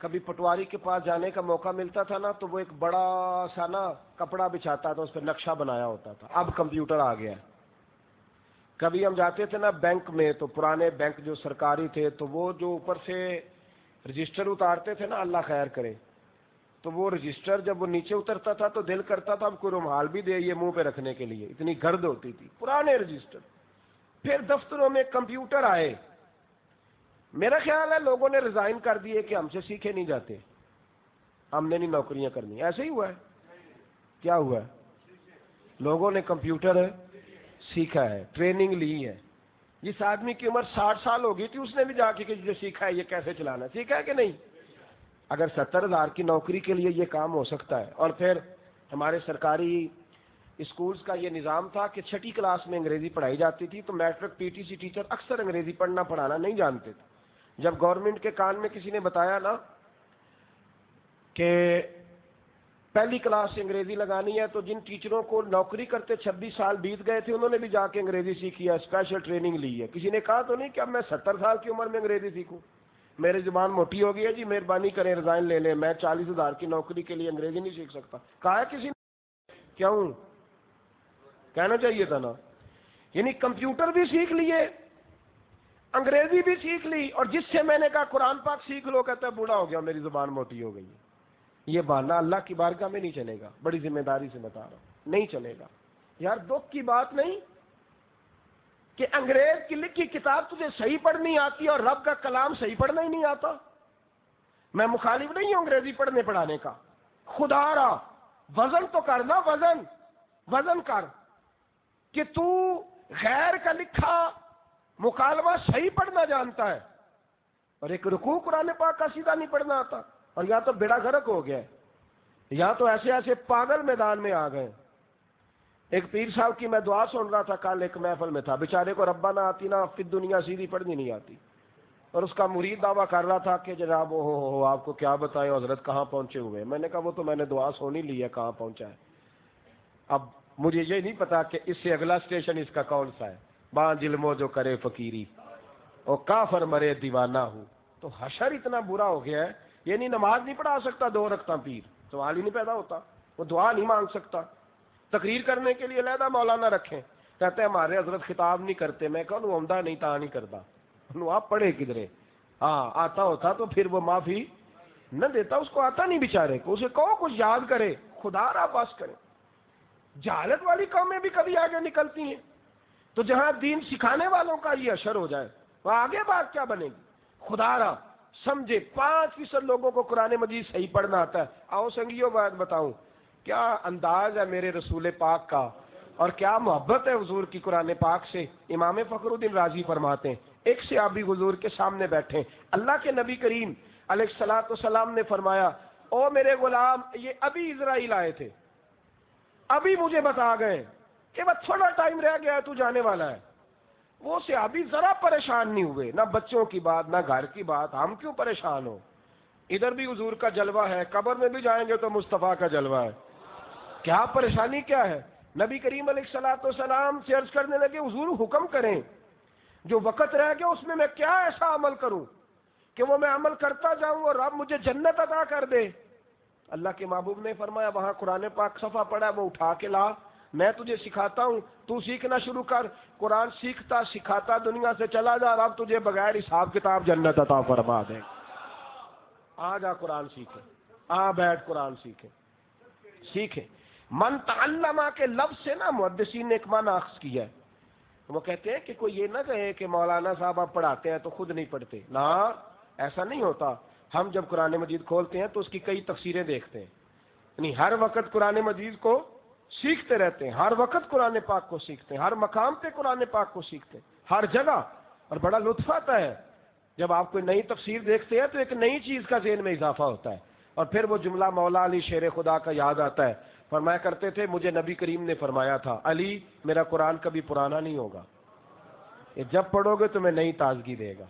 کبھی پٹواری کے پاس جانے کا موقع ملتا تھا نا تو وہ ایک بڑا سا نا کپڑا بچھاتا تھا، اس پہ نقشہ بنایا ہوتا تھا۔ اب کمپیوٹر آ گیا ہے۔ کبھی ہم جاتے تھے نا بینک میں، تو پرانے بینک جو سرکاری تھے تو وہ جو اوپر سے رجسٹر اتارتے تھے نا، اللہ خیر کرے، تو وہ رجسٹر جب وہ نیچے اترتا تھا تو دل کرتا تھا اب کوئی رومال بھی دے یہ منہ پہ رکھنے کے لیے، اتنی گرد ہوتی تھی پرانے رجسٹر۔ پھر دفتروں میں کمپیوٹر آئے، میرا خیال ہے لوگوں نے ریزائن کر دیے کہ ہم سے سیکھے نہیں جاتے، ہم نے نہیں نوکریاں کرنی۔ ایسے ہی ہوا ہے۔ کیا ہوا ہے؟ لوگوں نے کمپیوٹر سیکھا ہے، ٹریننگ لی ہے۔ جس آدمی کی عمر 60 سال ہو گئی تھی اس نے بھی جا کے کسی سے سیکھا ہے یہ کیسے چلانا، سیکھا ہے کہ نہیں؟ اگر 70,000 کی نوکری کے لیے یہ کام ہو سکتا ہے۔ اور پھر ہمارے سرکاری اسکولز کا یہ نظام تھا کہ 6ٹھی کلاس میں انگریزی پڑھائی جاتی تھی، تو matric P T C teacher اکثر انگریزی پڑھنا پڑھانا نہیں جانتے تھے۔ جب گورنمنٹ کے کان میں کسی نے بتایا نا کہ پہلی کلاس سے انگریزی لگانی ہے، تو جن ٹیچروں کو نوکری کرتے 26 سال بیت گئے تھے انہوں نے بھی جا کے انگریزی سیکھی ہے، اسپیشل ٹریننگ لی ہے۔ کسی نے کہا تو نہیں کہ اب میں 70 سال کی عمر میں انگریزی سیکھوں، میری زبان موٹی ہو گئی ہے جی، مہربانی کریں ریزائن لے لیں، میں 40,000 کی نوکری کے لیے انگریزی نہیں سیکھ سکتا۔ کہا ہے کسی نے؟ کیوں؟ کہنا چاہیے تھا نا۔ یعنی کمپیوٹر بھی سیکھ لیے، انگریزی بھی سیکھ لی، اور جس سے میں نے کہا قرآن پاک سیکھ لو کہتا ہے بوڑھا ہو گیا میری زبان موٹی ہو گئی ہے۔ یہ بہانہ اللہ کی بارگاہ میں نہیں چلے گا، بڑی ذمہ داری سے بتا رہا ہوں، نہیں چلے گا۔ یار دکھ کی بات نہیں کہ انگریز کی لکھی کتاب تجھے صحیح پڑھنی آتی اور رب کا کلام صحیح پڑھنا ہی نہیں آتا۔ میں مخالف نہیں ہوں انگریزی پڑھنے پڑھانے کا، خدا را وزن تو کرنا، وزن کر کہ تو غیر کا لکھا مکالمہ صحیح پڑھنا جانتا ہے اور ایک رکوع قرآن پاک کا سیدھا نہیں پڑھنا آتا، اور یا تو بیڑا غرق ہو گیا یا تو ایسے ایسے پاگل میدان میں آ گئے۔ ایک پیر صاحب کی میں دعا سن رہا تھا کل، ایک محفل میں تھا، بیچارے کو ربنا آتینا فی الدنیا سیدھی پڑھنی نہیں آتی، اور اس کا مرید دعویٰ کر رہا تھا کہ جناب ہو آپ کو کیا بتائیں حضرت کہاں پہنچے ہوئے۔ میں نے کہا وہ تو میں نے دعا سن ہی لی ہے کہاں پہنچا ہے، اب مجھے یہ نہیں پتا کہ اس سے اگلا اسٹیشن اس کا کون سا ہے۔ باں ظلموں جو کرے فقیری اور کافر مرے دیوانہ ہوں۔ تو حشر اتنا برا ہو گیا ہے، یعنی نماز نہیں پڑھا سکتا 2 رکعتاں پیر، سوال ہی نہیں پیدا ہوتا، وہ دعا نہیں مانگ سکتا، تقریر کرنے کے لیے علیحدہ مولانا رکھیں، کہتے ہیں ہمارے حضرت خطاب نہیں کرتے۔ میں کہوں عمدہ نہیں تا نہیں کرتا، آپ پڑھے کدھرے؟ ہاں آتا ہوتا تو پھر وہ معافی نہ دیتا، اس کو آتا نہیں بیچارے کو، اسے کہو کچھ یاد کرے، خدا را پاس کرے۔ جہالت والی قومیں بھی کبھی آگے نکلتی ہیں، تو جہاں دین سکھانے والوں کا یہ اشر ہو جائے وہاں آگے بات کیا بنے گی؟ خدا را سمجھے 5% لوگوں کو قرآن مجید صحیح پڑھنا آتا ہے۔ آؤ سنگیوں بات بتاؤں، کیا انداز ہے میرے رسول پاک کا، اور کیا محبت ہے حضور کی قرآن پاک سے۔ امام فخر الدین رازی فرماتے ہیں ایک صحابی حضور کے سامنے بیٹھے، اللہ کے نبی کریم علیہ الصلوۃ والسلام نے فرمایا او میرے غلام، یہ ابھی اسرائیل آئے تھے، ابھی مجھے بتا گئے کہ بس تھوڑا ٹائم رہ گیا تو جانے والا ہے۔ وہ صحابی ذرا پریشان نہیں ہوئے، نہ بچوں کی بات نہ گھر کی بات، ہم کیوں پریشان ہو؟ ادھر بھی حضور کا جلوہ ہے، قبر میں بھی جائیں گے تو مصطفیٰ کا جلوہ ہے، کیا پریشانی کیا ہے؟ نبی کریم علیہ الصلوۃ والسلام سے عرض کرنے لگے حضور حکم کریں، جو وقت رہ گیا اس میں کیا ایسا عمل کروں کہ وہ میں عمل کرتا جاؤں اور رب مجھے جنت عطا کر دے۔ اللہ کے محبوب نے فرمایا وہاں قرآن پاک صفحہ پڑھا، وہ اٹھا کے لا، میں تجھے سکھاتا ہوں، تو سیکھنا شروع کر۔ قرآن سیکھتا سکھاتا دنیا سے چلا جا، رب تجھے بغیر حساب کتاب جنت عطا فرما دے۔ آ جا قرآن سیکھے، آ بیٹھ قرآن سیکھے۔ من تعلم کے لفظ سے نا محدثین نے ایک معنی اخذ کیا ہے. وہ کہتے ہیں کہ کوئی یہ نہ کہے کہ مولانا صاحب آپ پڑھاتے ہیں تو خود نہیں پڑھتے. نہ، ایسا نہیں ہوتا. ہم جب قرآن مجید کھولتے ہیں تو اس کی کئی تفسیریں دیکھتے ہیں، یعنی ہر وقت قرآن مجید کو سیکھتے رہتے ہیں، ہر وقت قرآن پاک کو سیکھتے ہیں، ہر مقام پہ قرآن پاک کو سیکھتے ہیں، ہر جگہ. اور بڑا لطف آتا ہے جب آپ کوئی نئی تفسیر دیکھتے ہیں تو ایک نئی چیز کا ذہن میں اضافہ ہوتا ہے. اور پھر وہ جملہ مولا علی شیر خدا کا یاد آتا ہے. فرمایا کرتے تھے مجھے نبی کریم نے فرمایا تھا، علی میرا قرآن کبھی پرانا نہیں ہوگا، یہ جب پڑھو گے تمہیں نئی تازگی دے گا.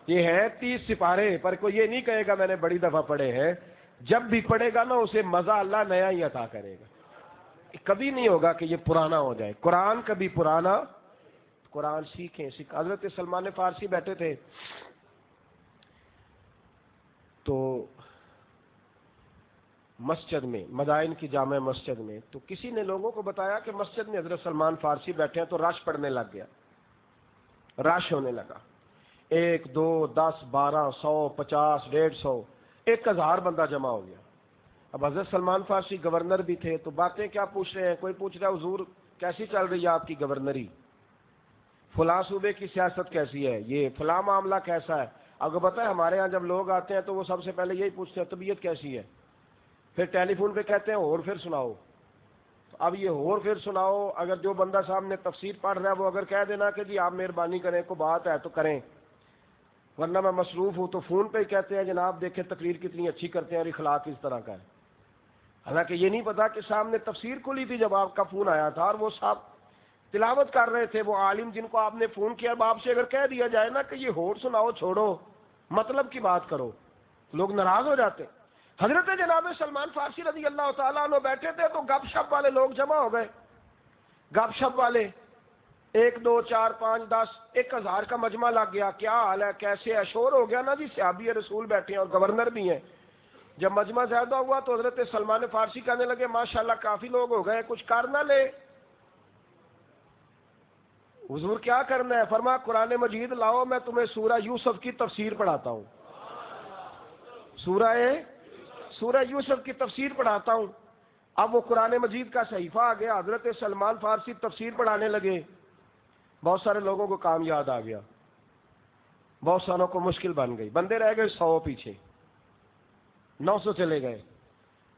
یہ ہے 30 سپارے، پر کوئی یہ نہیں کہے گا میں نے بڑی دفعہ پڑھے ہیں. جب بھی پڑھے گا نا اسے مزہ اللہ نیا ہی عطا کرے گا. کبھی نہیں ہوگا کہ یہ پرانا ہو جائے. قرآن کبھی پرانا. قرآن سیکھیں. حضرت سلمان فارسی بیٹھے تھے تو مسجد میں، مدائن کی جامع مسجد میں، تو کسی نے لوگوں کو بتایا کہ مسجد میں حضرت سلمان فارسی بیٹھے ہیں، تو رش پڑنے لگ گیا، رش ہونے لگا. 1 2 10 12 100 50 150 1000 بندہ جمع ہو گیا. اب حضرت سلمان فارسی گورنر بھی تھے تو باتیں کیا پوچھ رہے ہیں. کوئی پوچھ رہا ہے حضور کیسی چل رہی ہے آپ کی گورنری، فلاں صوبے کی سیاست کیسی ہے، یہ فلاں معاملہ کیسا ہے. آپ کو پتہ ہے ہمارے ہاں جب لوگ آتے ہیں تو وہ سب سے پہلے یہی پوچھتے ہیں طبیعت کیسی ہے، پھر ٹیلی فون پہ کہتے ہیں اور پھر سناؤ. تو اب یہ اور پھر سناؤ، اگر جو بندہ سامنے تفسیر پڑھ رہا ہے وہ اگر کہہ دینا کہ جی آپ مہربانی کریں کوئی بات ہے تو کریں، ورنہ میں مصروف ہوں، تو فون پہ ہی کہتے ہیں جناب دیکھیں تقریر کتنی اچھی کرتے ہیں اور اخلاق اس طرح کا ہے. حالانکہ یہ نہیں پتا کہ سامنے تفسیر کھلی تھی جب آپ کا فون آیا تھا اور وہ صاحب تلاوت کر رہے تھے. وہ عالم جن کو آپ نے فون کیا، اب آپ سے اگر کہہ دیا جائے نا کہ یہ اور سناؤ چھوڑو مطلب کی بات کرو، لوگ ناراض ہو جاتے. حضرت جناب سلمان فارسی رضی اللہ تعالیٰ عنہ بیٹھے تھے تو گپ شپ والے لوگ جمع ہو گئے. گپ شپ والے 1 2 4 5 10 1000 کا مجمع لگ گیا. کیا حال ہے، کیسے ہے، شور ہو گیا نا جی، صحابی رسول بیٹھے ہیں اور گورنر بھی ہیں. جب مجمع زیادہ ہوا تو حضرت سلمان فارسی کہنے لگے ماشاءاللہ کافی لوگ ہو گئے، کچھ کر نہ لے. حضور کیا کرنا ہے؟ فرمایا قرآن مجید لاؤ، میں تمہیں سورہ یوسف کی تفسیر پڑھاتا ہوں. سورہ یوسف کی تفسیر پڑھاتا ہوں. اب وہ قرآن مجید کا صحیفہ آ گیا، حضرت سلمان فارسی تفسیر پڑھانے لگے. بہت سارے لوگوں کو کام یاد آ گیا، بہت ساروں کو مشکل بن گئی، بندے رہ گئے 100 پیچھے، 900 چلے گئے.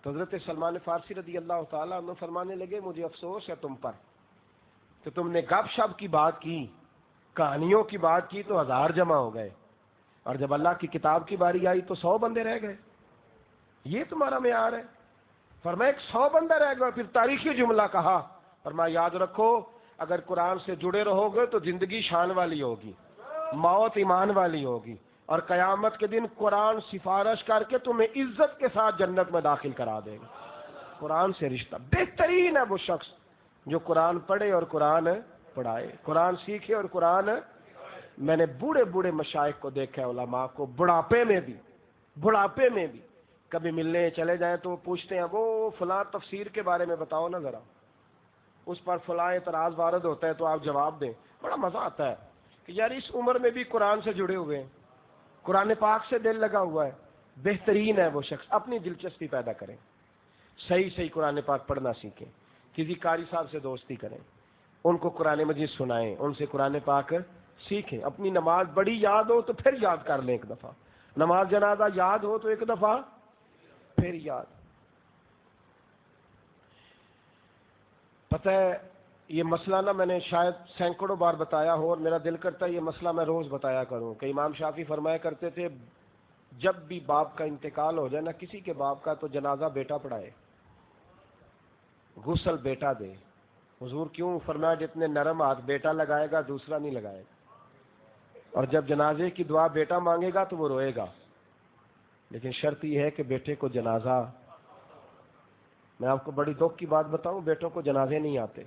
تو حضرت سلمان فارسی رضی اللہ تعالیٰ عنہ فرمانے لگے مجھے افسوس ہے تم پر کہ تم نے گپ شپ کی بات کی، کہانیوں کی بات کی تو 1000 جمع ہو گئے، اور جب اللہ کی کتاب کی باری آئی تو 100 بندے رہ گئے. یہ تمہارا معیار ہے؟ فرمایا 100 بندہ رہ گیا. پھر تاریخی جملہ کہا، فرمایا یاد رکھو اگر قرآن سے جڑے رہو گے تو زندگی شان والی ہوگی، موت ایمان والی ہوگی، اور قیامت کے دن قرآن سفارش کر کے تمہیں عزت کے ساتھ جنت میں داخل کرا دے گا. قرآن سے رشتہ بہترین ہے وہ شخص جو قرآن پڑھے اور قرآن پڑھائے، قرآن سیکھے اور قرآن. میں نے بوڑھے بوڑھے مشائخ کو دیکھا ہے، علماء کو بڑھاپے میں بھی کبھی ملنے چلے جائیں تو وہ پوچھتے ہیں وہ فلاں تفسیر کے بارے میں بتاؤ نا ذرا، اس پر فلاں اعتراض وارد ہوتا ہے تو آپ جواب دیں. بڑا مزہ آتا ہے کہ یار اس عمر میں بھی قرآن سے جڑے ہوئے ہیں، قرآن پاک سے دل لگا ہوا ہے. بہترین ہے وہ شخص. اپنی دلچسپی پیدا کریں، صحیح قرآن پاک پڑھنا سیکھیں، کسی قاری صاحب سے دوستی کریں، ان کو قرآن مجید سنائیں، ان سے قرآن پاک سیکھیں. اپنی نماز بڑی یاد ہو تو پھر یاد کر لیں ایک دفعہ، نماز جنازہ یاد ہو تو ایک دفعہ پھر یاد. پتہ ہے یہ مسئلہ نا میں نے شاید سینکڑوں بار بتایا ہو، اور میرا دل کرتا ہے یہ مسئلہ میں روز بتایا کروں کہ امام شافعی فرمایا کرتے تھے جب بھی باپ کا انتقال ہو جائے نا کسی کے باپ کا، تو جنازہ بیٹا پڑھائے، غسل بیٹا دے. حضور کیوں؟ فرمایا جتنے نرم ہاتھ بیٹا لگائے گا دوسرا نہیں لگائے گا، اور جب جنازے کی دعا بیٹا مانگے گا تو وہ روئے گا، لیکن شرط یہ ہے کہ بیٹے کو جنازہ. میں آپ کو بڑی دکھ کی بات بتاؤں، بیٹوں کو جنازے نہیں آتے.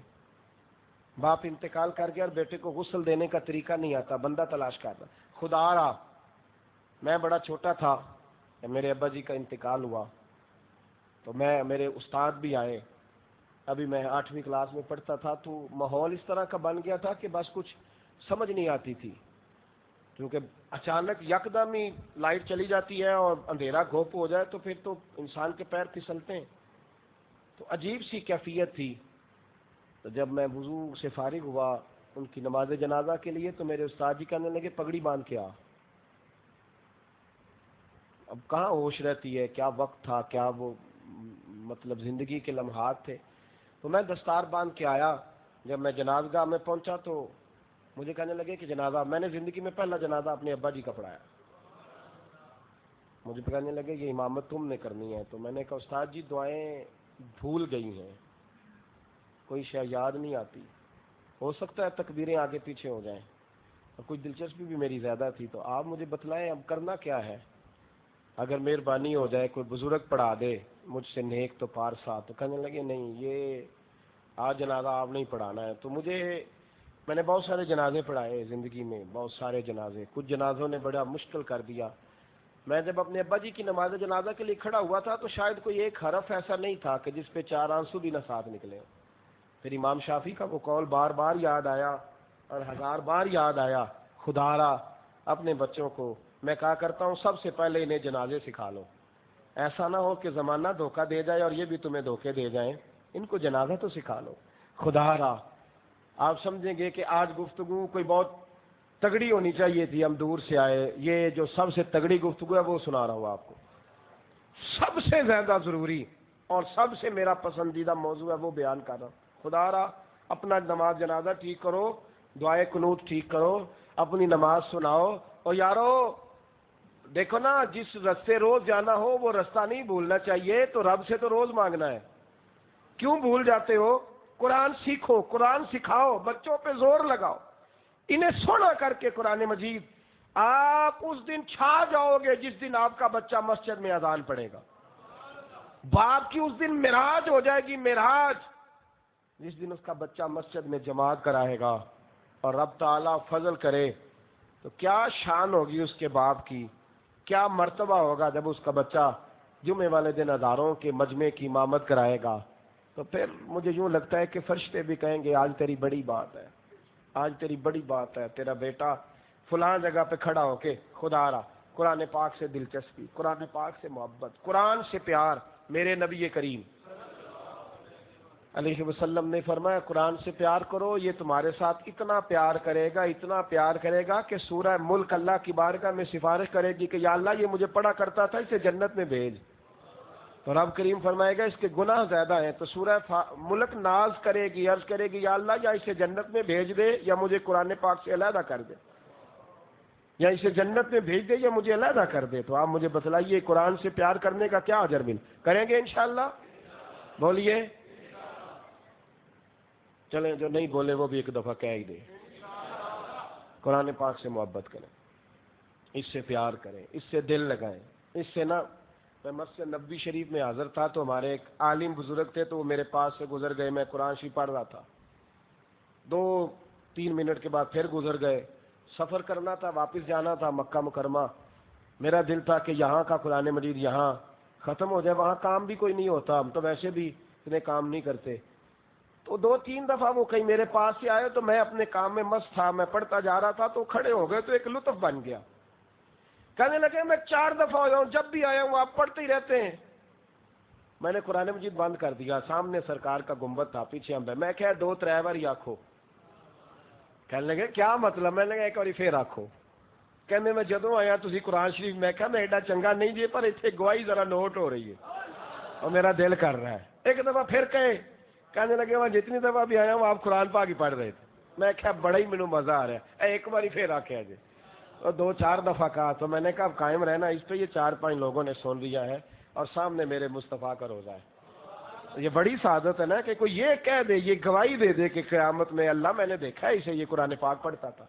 باپ انتقال کر گیا اور بیٹے کو غسل دینے کا طریقہ نہیں آتا، بندہ تلاش کرتا. خدا را میں بڑا چھوٹا تھا، میرے ابا جی کا انتقال ہوا تو میرے استاد بھی آئے، ابھی میں 8ویں کلاس میں پڑھتا تھا، تو ماحول اس طرح کا بن گیا تھا کہ بس کچھ سمجھ نہیں آتی تھی، کیونکہ اچانک یکدم ہی لائٹ چلی جاتی ہے اور اندھیرا گھوپ ہو جائے تو پھر تو انسان کے پیر پھسلتے ہیں. تو عجیب سی کیفیت تھی. تو جب میں وضو سے فارغ ہوا ان کی نماز جنازہ کے لیے تو میرے استاد جی کہنے لگے پگڑی باندھ کے آ. اب کہاں ہوش رہتی ہے, کیا وقت تھا, کیا وہ مطلب زندگی کے لمحات تھے. تو میں دستار باندھ کے آیا. جب میں جنازگاہ میں پہنچا تو مجھے کہنے لگے کہ جنازہ, میں نے زندگی میں پہلا جنازہ اپنے ابا جی کا پڑھایا. مجھے کہنے لگے یہ امامت تم نے کرنی ہے. تو میں نے کہا استاد جی دعائیں بھول گئی ہیں, کوئی شے یاد نہیں آتی, ہو سکتا ہے تکبیریں آگے پیچھے ہو جائیں, اور کچھ دلچسپی بھی میری زیادہ تھی. تو آپ مجھے بتلائیں اب کرنا کیا ہے, اگر مہربانی ہو جائے کوئی بزرگ پڑھا دے مجھ سے نیک تو پارسا. تو کہنے لگے نہیں یہ آج جنازہ آپ نہیں پڑھانا ہے. تو میں نے بہت سارے جنازے پڑھائے زندگی میں, بہت سارے جنازے. کچھ جنازوں نے بڑا مشکل کر دیا. میں جب اپنے ابا جی کی نماز جنازہ کے لیے کھڑا ہوا تھا تو شاید کوئی ایک حرف ایسا نہیں تھا کہ جس پہ 4 آنسو بھی نہ ساتھ نکلے. پھر امام شافعی کا وہ قول بار بار یاد آیا اور 1000 بار یاد آیا, خدا را اپنے بچوں کو میں کہا کرتا ہوں سب سے پہلے انہیں جنازے سکھا لو, ایسا نہ ہو کہ زمانہ دھوکہ دے جائے اور یہ بھی تمہیں دھوکے دے جائیں. ان کو جنازہ تو سکھا لو. خدا را آپ سمجھیں گے کہ آج گفتگو کوئی بہت تگڑی ہونی چاہیے تھی, ہم دور سے آئے. یہ جو سب سے تگڑی گفتگو ہے وہ سنا رہا ہوں آپ کو. سب سے زیادہ ضروری اور سب سے میرا پسندیدہ موضوع ہے وہ بیان کر رہا ہوں. خدا را اپنا نماز جنازہ ٹھیک کرو, دعائے قنوت ٹھیک کرو, اپنی نماز سناؤ. اور یارو دیکھو نا, جس رستے روز جانا ہو وہ رستہ نہیں بھولنا چاہیے. تو رب سے تو روز مانگنا ہے, کیوں بھول جاتے ہو؟ قرآن سیکھو, قرآن سکھاؤ, بچوں پہ زور لگاؤ, انہیں سونا کر کے قرآن مجید. آپ اس دن چھا جاؤ گے جس دن آپ کا بچہ مسجد میں اذان پڑھے گا. باپ کی اس دن معراج ہو جائے گی, معراج, جس دن اس کا بچہ مسجد میں جماعت کرائے گا. اور رب تعالیٰ فضل کرے تو کیا شان ہوگی اس کے باپ کی, کیا مرتبہ ہوگا جب اس کا بچہ جمعے والے دن ہزاروں کے مجمع کی امامت کرائے گا. تو پھر مجھے یوں لگتا ہے کہ فرشتے بھی کہیں گے آج تیری بڑی بات ہے, آج تیری بڑی بات ہے, تیرا بیٹا فلاں جگہ پہ کھڑا ہو کے خدا را قرآن پاک سے دلچسپی, قرآن پاک سے محبت, قرآن سے پیار. میرے نبی کریم علیہ وسلم نے فرمایا قرآن سے پیار کرو, یہ تمہارے ساتھ اتنا پیار کرے گا, اتنا پیار کرے گا کہ سورہ ملک اللہ کی بارگاہ میں سفارش کرے گی کہ یا اللہ یہ مجھے پڑھا کرتا تھا, اسے جنت میں بھیج. تو رب کریم فرمائے گا اس کے گناہ زیادہ ہیں. تو سورہ ملک ناز کرے گی, عرض کرے گی یا اللہ یا اسے جنت میں بھیج دے یا مجھے قرآن پاک سے علیحدہ کر دے, یا اسے جنت میں بھیج دے یا مجھے علیحدہ کر دے. تو آپ مجھے بتلائیے قرآن سے پیار کرنے کا کیا اجر کریں گے انشاءاللہ؟ بولیے. چلیں جو نہیں بولے وہ بھی ایک دفعہ کہہ ہی دے. قرآن پاک سے محبت کریں, اس سے پیار کریں, اس سے دل لگائیں. اس سے نا, میں مسجد نبوی شریف میں حاضر تھا تو ہمارے ایک عالم بزرگ تھے تو وہ میرے پاس سے گزر گئے. میں قرآن شریف پڑھ رہا تھا, 2-3 منٹ کے بعد پھر گزر گئے. سفر کرنا تھا, واپس جانا تھا مکہ مکرمہ. میرا دل تھا کہ یہاں کا قرآن مجید یہاں ختم ہو جائے, وہاں کام بھی کوئی نہیں ہوتا, ہم تو ویسے بھی اتنے کام نہیں کرتے. تو 2-3 دفعہ وہ کہیں میرے پاس سے آئے تو میں اپنے کام میں مست تھا, میں پڑھتا جا رہا تھا تو کھڑے ہو گئے تو ایک لطف بن گیا. کہنے لگے میں 4 دفعہ آیا ہوں, جب بھی آیا ہوں آپ پڑھتے ہی رہتے ہیں. میں نے قرآن مجید بند کر دیا, سامنے سرکار کا گنبد تھا, پیچھے ہم. میں کہا 2-3 بار آکھو. کہنے لگے کیا مطلب؟ میں نے کہا ایک بار پھر آکھو. کہنے میں جدوں آیا تسی قرآن شریف, میں کہا میں ایڈا چنگا نہیں جی, پر اتنے گواہی ذرا نوٹ ہو رہی ہے اور میرا دل کر رہا ہے. ایک دفعہ پھر کہنے لگے میں جتنی دفعہ بھی آیا ہوں آپ قرآن پاک ہی پڑھ رہے تھے. میں کہا بڑا ہی مینوں مزہ آ رہا ہے, ایک بار پھر آکھیا جی. اور 2-4 دفعہ کہا تو میں نے کہا قائم رہنا اس پہ, یہ 4-5 لوگوں نے سن لیا ہے اور سامنے میرے مصطفیٰ کا روزہ ہے. یہ بڑی سعادت ہے نا کہ کوئی یہ کہہ دے, یہ گواہی دے دے کہ قیامت میں اللہ میں نے دیکھا ہے اسے, یہ قرآن پاک پڑھتا تھا.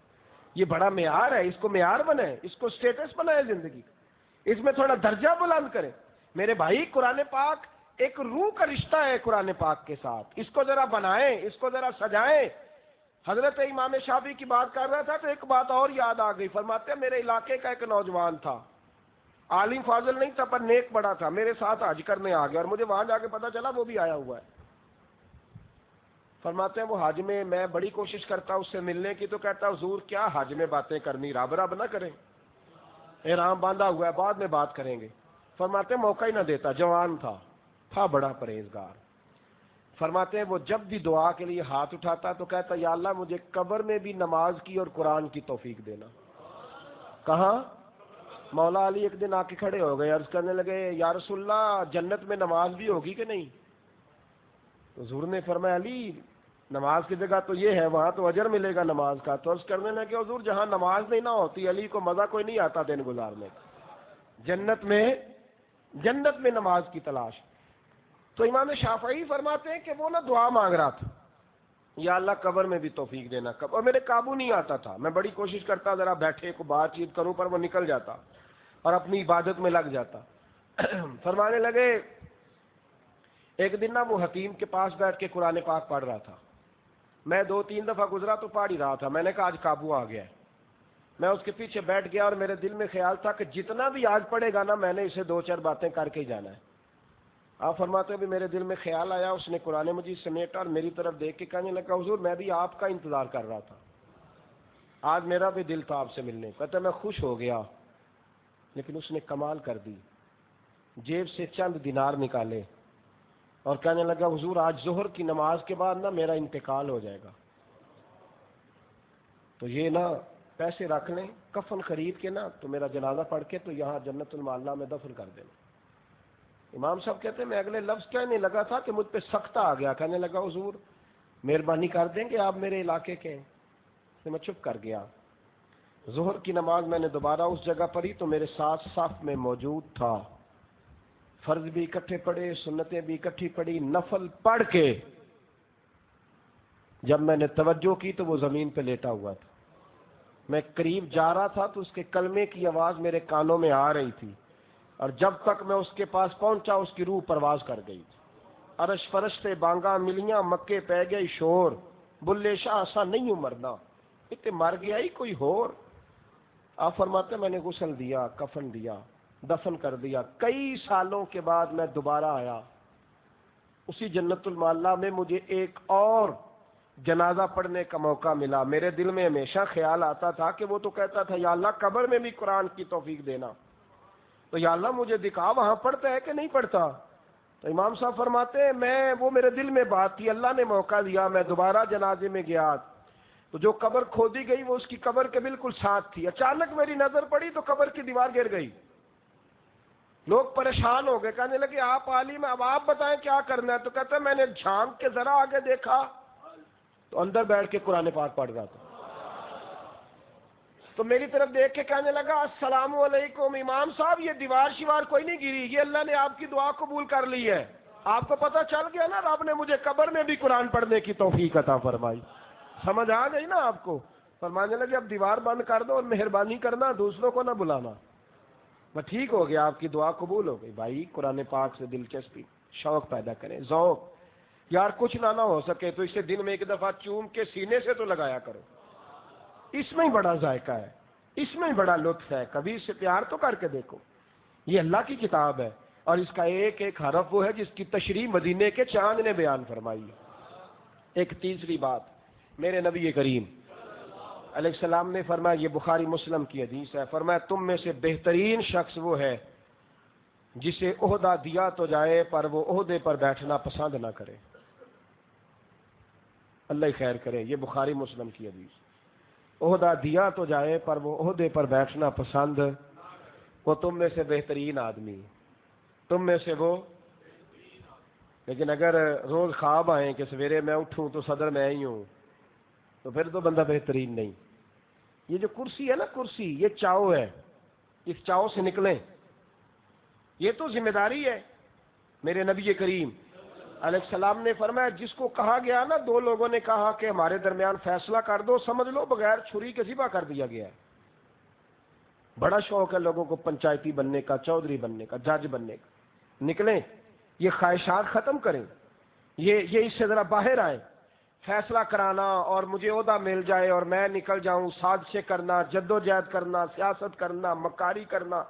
یہ بڑا معیار ہے, اس کو معیار بنائے, اس کو سٹیٹس بنائے زندگی, اس میں تھوڑا درجہ بلند کرے. میرے بھائی قرآن پاک ایک روح کا رشتہ ہے قرآن پاک کے ساتھ, اس کو ذرا بنائیں, اس کو ذرا سجائیں. حضرت امام شافعی کی بات کر رہا تھا تو ایک بات اور یاد آ گئی. فرماتے ہیں میرے علاقے کا ایک نوجوان تھا, عالم فاضل نہیں تھا پر نیک بڑا تھا, میرے ساتھ حج کرنے آ گیا اور مجھے وہاں جا کے پتا چلا وہ بھی آیا ہوا ہے. فرماتے ہیں وہ حج میں بڑی کوشش کرتا اس سے ملنے کی, تو کہتا حضور کیا حج میں باتیں کرنی, رب رب نہ کریں, احرام باندھا ہوا ہے بعد میں بات کریں گے. فرماتے ہیں موقع ہی نہ دیتا, جوان تھا بڑا پرہیزگار. فرماتے ہیں وہ جب بھی دعا کے لیے ہاتھ اٹھاتا تو کہتا یا اللہ مجھے قبر میں بھی نماز کی اور قرآن کی توفیق دینا. کہاں؟ مولا علی ایک دن آ کے کھڑے ہو گئے، عرض کرنے لگے یا رسول اللہ جنت میں نماز بھی ہوگی کہ نہیں؟ تو حضور نے فرمایا علی نماز کی جگہ تو یہ ہے، وہاں تو اجر ملے گا نماز کا. تو عرض کرنے لگے حضور جہاں نماز نہیں نہ ہوتی علی کو مزہ کوئی نہیں آتا دن گزارنے کا، جنت میں نماز کی تلاش. تو امام شافعی فرماتے ہیں کہ وہ نہ دعا مانگ رہا تھا یا اللہ قبر میں بھی توفیق دینا، اور میرے قابو نہیں آتا تھا، میں بڑی کوشش کرتا ذرا بیٹھے کو بات چیت کروں پر وہ نکل جاتا اور اپنی عبادت میں لگ جاتا. فرمانے لگے ایک دن نا وہ حکیم کے پاس بیٹھ کے قرآن پاک پڑھ رہا تھا، میں 2-3 دفعہ گزرا تو پڑھ ہی رہا تھا. میں نے کہا آج قابو آ گیا ہے. میں اس کے پیچھے بیٹھ گیا اور میرے دل میں خیال تھا کہ جتنا بھی آج پڑھے گا نا میں نے اسے 2-4 باتیں کر کے ہی جانا ہے. آپ فرماتے ہیں بھی میرے دل میں خیال آیا، اس نے قرآن مجید سمیٹا اور میری طرف دیکھ کے کہنے لگا حضور میں بھی آپ کا انتظار کر رہا تھا، آج میرا بھی دل تھا آپ سے ملنے. کہتا میں خوش ہو گیا، لیکن اس نے کمال کر دی، جیب سے چند دینار نکالے اور کہنے لگا حضور آج ظہر کی نماز کے بعد نا میرا انتقال ہو جائے گا، تو یہ نا پیسے رکھ لیں، کفن خرید کے نا تو میرا جنازہ پڑھ کے تو یہاں جنت المعلا میں دفن کر دینا. امام صاحب کہتے ہیں میں اگلے لفظ کہنے لگا تھا کہ مجھ پہ سختہ آ گیا. کہنے لگا حضور مہربانی کر دیں کہ آپ میرے علاقے کے ہیں. تو میں چپ کر گیا. ظہر کی نماز میں نے دوبارہ اس جگہ پڑھی تو میرے ساتھ صف میں موجود تھا. فرض بھی اکٹھے پڑھے، سنتیں بھی اکٹھی پڑھی، نفل پڑھ کے جب میں نے توجہ کی تو وہ زمین پہ لیٹا ہوا تھا. میں قریب جا رہا تھا تو اس کے کلمے کی آواز میرے کانوں میں آ رہی تھی، اور جب تک میں اس کے پاس پہنچا اس کی روح پرواز کر گئی. عرش فرشتے بانگا ملیاں مکے پہ گئی شور، بلے شاہ ایسا نہیں ہوں مرنا، اتنے مر گیا ہی کوئی ہور. آپ فرماتے میں نے غسل دیا، کفن دیا، دفن کر دیا. کئی سالوں کے بعد میں دوبارہ آیا، اسی جنت المعلا میں مجھے ایک اور جنازہ پڑھنے کا موقع ملا. میرے دل میں ہمیشہ خیال آتا تھا کہ وہ تو کہتا تھا یا اللہ قبر میں بھی قرآن کی توفیق دینا، تو یا اللہ مجھے دکھا وہاں پڑھتا ہے کہ نہیں پڑھتا. تو امام صاحب فرماتے ہیں وہ میرے دل میں بات تھی، اللہ نے موقع دیا، میں دوبارہ جنازے میں گیا تو جو قبر کھودی گئی وہ اس کی قبر کے بالکل ساتھ تھی. اچانک میری نظر پڑی تو قبر کی دیوار گر گئی. لوگ پریشان ہو گئے، کہنے لگے آپ عالم، اب آپ بتائیں کیا کرنا ہے. تو کہتا ہے میں نے جھانک کے ذرا آگے دیکھا تو اندر بیٹھ کے قرآن پاک پڑھ رہا تھا. تو میری طرف دیکھ کے کہنے لگا السلام علیکم امام صاحب، یہ دیوار شیوار کوئی نہیں گری، یہ اللہ نے آپ کی دعا قبول کر لی ہے. آپ کو پتہ چل گیا نا رب نے مجھے قبر میں بھی قرآن پڑھنے کی توفیق عطا فرمائی. سمجھ آ گئی نا آپ کو؟ فرمانے لگے اب دیوار بند کر دو اور مہربانی کرنا دوسروں کو نہ بلانا. میں ٹھیک ہو گیا، آپ کی دعا قبول ہو گئی. بھائی قرآن پاک سے دلچسپی، شوق پیدا کریں، ذوق. یار کچھ نہ ہو سکے تو اسے دن میں ایک دفعہ چوم کے سینے سے تو لگایا کرو، اس میں ہی بڑا ذائقہ ہے، اس میں ہی بڑا لطف ہے. کبھی اس سے پیار تو کر کے دیکھو. یہ اللہ کی کتاب ہے اور اس کا ایک ایک حرف وہ ہے جس کی تشریح مدینے کے چاند نے بیان فرمائی. ایک تیسری بات، میرے نبی کریم علیہ السلام نے فرمایا، یہ بخاری مسلم کی حدیث ہے، فرمایا تم میں سے بہترین شخص وہ ہے جسے عہدہ دیا تو جائے پر وہ عہدے پر بیٹھنا پسند نہ کرے. اللہ ہی خیر کرے. یہ بخاری مسلم کی حدیث. عہدہ دیا تو جائے پر وہ عہدے پر بیٹھنا پسند، وہ تم میں سے بہترین آدمی، تم میں سے وہ. لیکن اگر روز خواب آئیں کہ سویرے میں اٹھوں تو صدر میں ہی ہوں تو پھر تو بندہ بہترین نہیں. یہ جو کرسی ہے نا، کرسی یہ چاؤ ہے، اس چاؤ سے نکلیں. یہ تو ذمہ داری ہے. میرے نبی کریم علیہ السلام نے فرمایا جس کو کہا گیا نا، 2 لوگوں نے کہا کہ ہمارے درمیان فیصلہ کر دو، سمجھ لو بغیر چھری کے ذبح کر دیا گیا ہے. بڑا شوق ہے لوگوں کو پنچایتی بننے کا، چودھری بننے کا، جج بننے کا. نکلیں، یہ خواہشات ختم کریں، یہ اس سے ذرا باہر آئیں. فیصلہ کرانا اور مجھے عہدہ مل جائے اور میں نکل جاؤں، سازشیں کرنا، جدوجہد کرنا، سیاست کرنا، مکاری کرنا.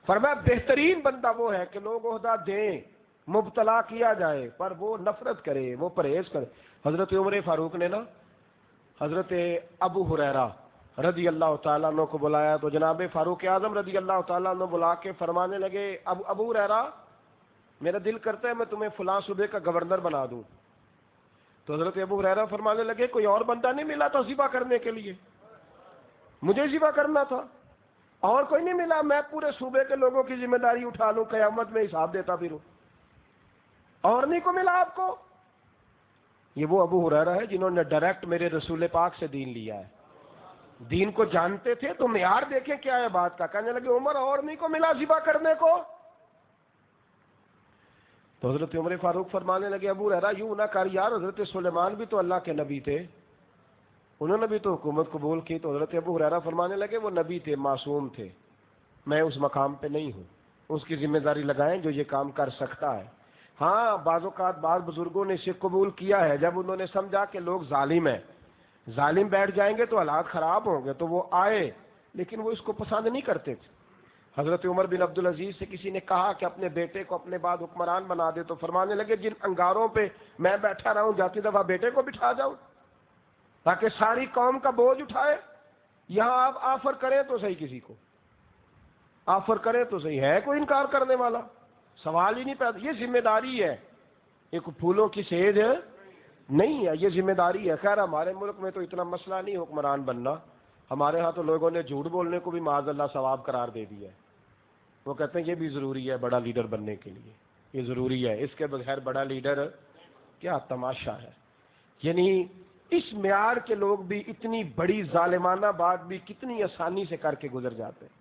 فرمایا بہترین بندہ وہ ہے کہ لوگ عہدہ دیں، مبتلا کیا جائے پر وہ نفرت کرے، وہ پرہیز کرے. حضرت عمر فاروق نے نا حضرت ابو ہریرہ رضی اللہ تعالیٰ عنہ کو بلایا تو جناب فاروق اعظم رضی اللہ تعالیٰ عنہ بلا کے فرمانے لگے ابو ہریرہ میرا دل کرتا ہے میں تمہیں فلاں صوبے کا گورنر بنا دوں. تو حضرت ابو ہریرہ فرمانے لگے کوئی اور بندہ نہیں ملا تھا ذبح کرنے کے لیے؟ مجھے ذبح کرنا تھا، اور کوئی نہیں ملا، میں پورے صوبے کے لوگوں کی ذمہ داری اٹھا لوں، قیامت میں حساب دیتا پھروں، اور نہیں کو ملا آپ کو؟ یہ وہ ابو ہریرہ ہے جنہوں نے ڈائریکٹ میرے رسول پاک سے دین لیا ہے، دین کو جانتے تھے۔ تو معیار دیکھیں کیا ہے بات کا، کہنے لگے عمر اور نہیں کو ملا ذبح کرنے کو؟ تو حضرت عمر فاروق فرمانے لگے ابو ہریرہ یوں نہ کر یار، حضرت سلیمان بھی تو اللہ کے نبی تھے، انہوں نے بھی تو حکومت قبول کی۔ تو حضرت ابو ہریرہ فرمانے لگے وہ نبی تھے، معصوم تھے، میں اس مقام پہ نہیں ہوں، اس کی ذمہ داری لگائیں جو یہ کام کر سکتا ہے۔ ہاں بعض اوقات بعض بزرگوں نے اسے قبول کیا ہے، جب انہوں نے سمجھا کہ لوگ ظالم ہیں، ظالم بیٹھ جائیں گے تو حالات خراب ہوں گے، تو وہ آئے، لیکن وہ اس کو پسند نہیں کرتے تھے۔ حضرت عمر بن عبدالعزیز سے کسی نے کہا کہ اپنے بیٹے کو اپنے بعد حکمران بنا دے، تو فرمانے لگے جن انگاروں پہ میں بیٹھا رہا ہوں جاتی دفعہ بیٹے کو بٹھا جاؤں تاکہ ساری قوم کا بوجھ اٹھائے۔ یہاں آپ آفر کریں تو صحیح، کسی کو آفر کریں تو صحیح، ہے کوئی انکار کرنے والا؟ سوال ہی نہیں پیدا۔ یہ ذمہ داری ہے، ایک پھولوں کی سیج نہیں ہے، یہ ذمہ داری ہے۔ خیر ہمارے ملک میں تو اتنا مسئلہ نہیں حکمران بننا، ہمارے ہاں تو لوگوں نے جھوٹ بولنے کو بھی معاذ اللہ ثواب قرار دے دیا ہے۔ وہ کہتے ہیں یہ بھی ضروری ہے بڑا لیڈر بننے کے لیے، یہ ضروری ہے، اس کے بغیر بڑا لیڈر کیا تماشا ہے۔ یعنی اس معیار کے لوگ بھی اتنی بڑی ظالمانہ بات بھی کتنی آسانی سے کر کے گزر جاتے ہیں۔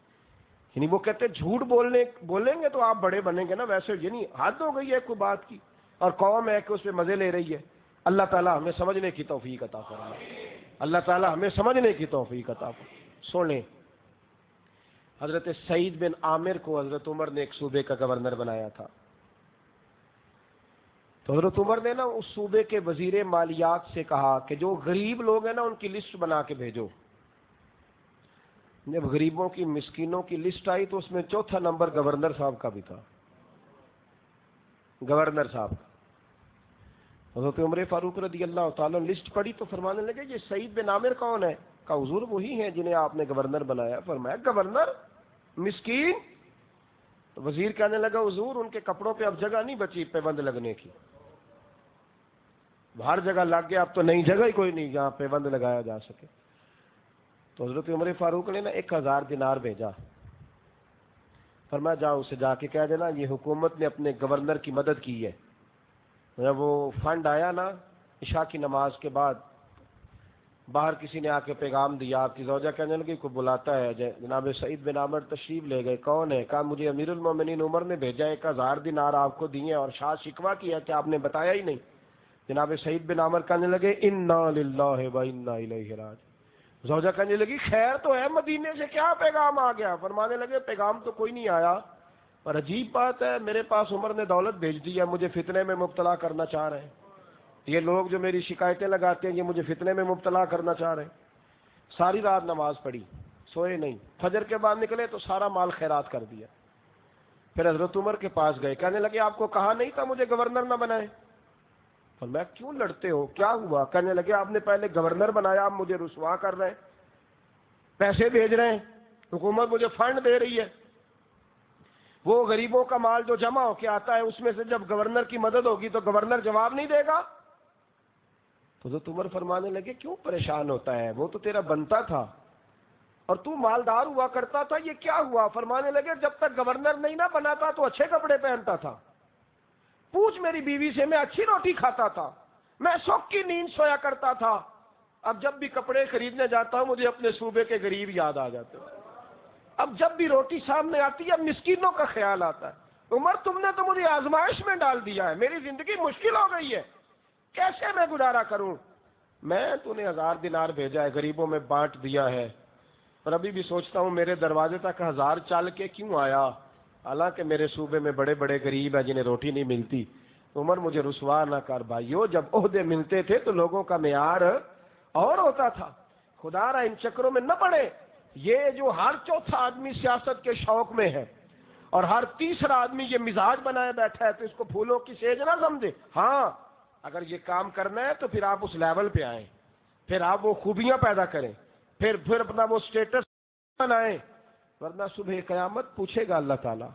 یعنی وہ کہتے ہیں جھوٹ بولیں گے تو آپ بڑے بنیں گے نا، ویسے یعنی حد ہو گئی ہے کوئی بات کی، اور قوم ہے کہ اس پہ مزے لے رہی ہے۔ اللہ تعالیٰ ہمیں سمجھنے کی توفیق عطا فرمائے، اللہ تعالیٰ ہمیں سمجھنے کی توفیق عطا فرمائے۔ سنیں، حضرت سعید بن عامر کو حضرت عمر نے ایک صوبے کا گورنر بنایا تھا۔ تو حضرت عمر نے نا اس صوبے کے وزیر مالیات سے کہا کہ جو غریب لوگ ہیں نا ان کی لسٹ بنا کے بھیجو۔ جب غریبوں کی مسکینوں کی لسٹ آئی تو اس میں چوتھا نمبر گورنر صاحب کا بھی تھا، گورنر صاحب کا۔ حضرت عمر فاروق رضی اللہ تعالیٰ نے لسٹ پڑھی تو فرمانے لگے یہ سعید بن عامر کون ہے؟ کہا حضور وہی ہیں جنہیں آپ نے گورنر بنایا۔ فرمایا گورنر مسکین؟ تو وزیر کہنے لگا حضور ان کے کپڑوں پہ اب جگہ نہیں بچی پیوند لگنے کی، ہر جگہ لگ گیا، اب تو نئی جگہ ہی کوئی نہیں جہاں پیوند لگایا جا سکے۔ تو حضرت عمر فاروق نے نا 1000 دینار بھیجا، فرمایا جاؤ اسے جا کے کہہ دینا یہ حکومت نے اپنے گورنر کی مدد کی ہے۔ جب وہ فنڈ آیا نا عشاء کی نماز کے بعد، باہر کسی نے آ کے پیغام دیا، آپ کی زوجہ کہنے لگی کوئی بلاتا ہے، جناب سعید بن عامر تشریف لے گئے۔ کون ہے؟ کہا مجھے امیر المومنین عمر نے بھیجا، 1000 دینار آپ کو دیے اور شاد شکوہ کیا کہ آپ نے بتایا ہی نہیں۔ جناب سعید بن عامر کہنے لگے انا للہ و انا الیہ راجعون۔ زوجہ کہنے لگی خیر تو ہے، مدینے سے کیا پیغام آ گیا؟ فرمانے لگے پیغام تو کوئی نہیں آیا، پر عجیب بات ہے میرے پاس عمر نے دولت بھیج دی ہے، مجھے فتنے میں مبتلا کرنا چاہ رہے ہیں۔ یہ لوگ جو میری شکایتیں لگاتے ہیں یہ مجھے فتنے میں مبتلا کرنا چاہ رہے ہیں۔ ساری رات نماز پڑھی، سوئے نہیں، فجر کے بعد نکلے تو سارا مال خیرات کر دیا۔ پھر حضرت عمر کے پاس گئے، کہنے لگے آپ کو کہا نہیں تھا مجھے گورنر نہ بنائے؟ فرمایا کیوں لڑتے ہو، کیا ہوا؟ کہنے لگے آپ نے پہلے گورنر بنایا، آپ مجھے رسوا کر رہے ہیں، پیسے بھیج رہے ہیں، حکومت مجھے فنڈ دے رہی ہے، وہ غریبوں کا مال جو جمع ہو کے آتا ہے اس میں سے جب گورنر کی مدد ہوگی تو گورنر جواب نہیں دے گا؟ تو حضرت عمر فرمانے لگے کیوں پریشان ہوتا ہے، وہ تو تیرا بنتا تھا اور تو مالدار ہوا کرتا تھا، یہ کیا ہوا؟ فرمانے لگے جب تک گورنر نہیں نہ بنا تھا تو اچھے کپڑے پہنتا تھا، پوچھ میری بیوی سے، میں اچھی روٹی کھاتا تھا، میں سوکھ کی نیند سویا کرتا تھا، اب جب بھی کپڑے خریدنے جاتا ہوں مجھے اپنے صوبے کے غریب یاد آ جاتے ہیں، اب جب بھی روٹی سامنے آتی ہے اب مسکینوں کا خیال آتا ہے۔ عمر تم نے تو مجھے آزمائش میں ڈال دیا ہے، میری زندگی مشکل ہو گئی ہے، کیسے میں گزارا کروں؟ میں تو نے 1000 دینار بھیجا ہے، غریبوں میں بانٹ دیا ہے، اور ابھی بھی سوچتا ہوں میرے دروازے تک 1000 چل کے کیوں آیا، حالانکہ میرے صوبے میں بڑے بڑے غریب ہیں جنہیں روٹی نہیں ملتی۔ عمر مجھے رسوا نہ کر بھائیو، جب عہدے ملتے تھے تو لوگوں کا معیار اور ہوتا تھا، خدا را ان چکروں میں نہ پڑے۔ یہ جو ہر چوتھا آدمی سیاست کے شوق میں ہے اور ہر تیسرا آدمی یہ مزاج بنائے بیٹھا ہے تو اس کو پھولوں کی سیج نہ سمجھے۔ ہاں اگر یہ کام کرنا ہے تو پھر آپ اس لیول پہ آئیں، پھر آپ وہ خوبیاں پیدا کریں، پھر اپنا وہ سٹیٹس بنائیں، ورنہ صبح قیامت پوچھے گا اللہ تعالیٰ۔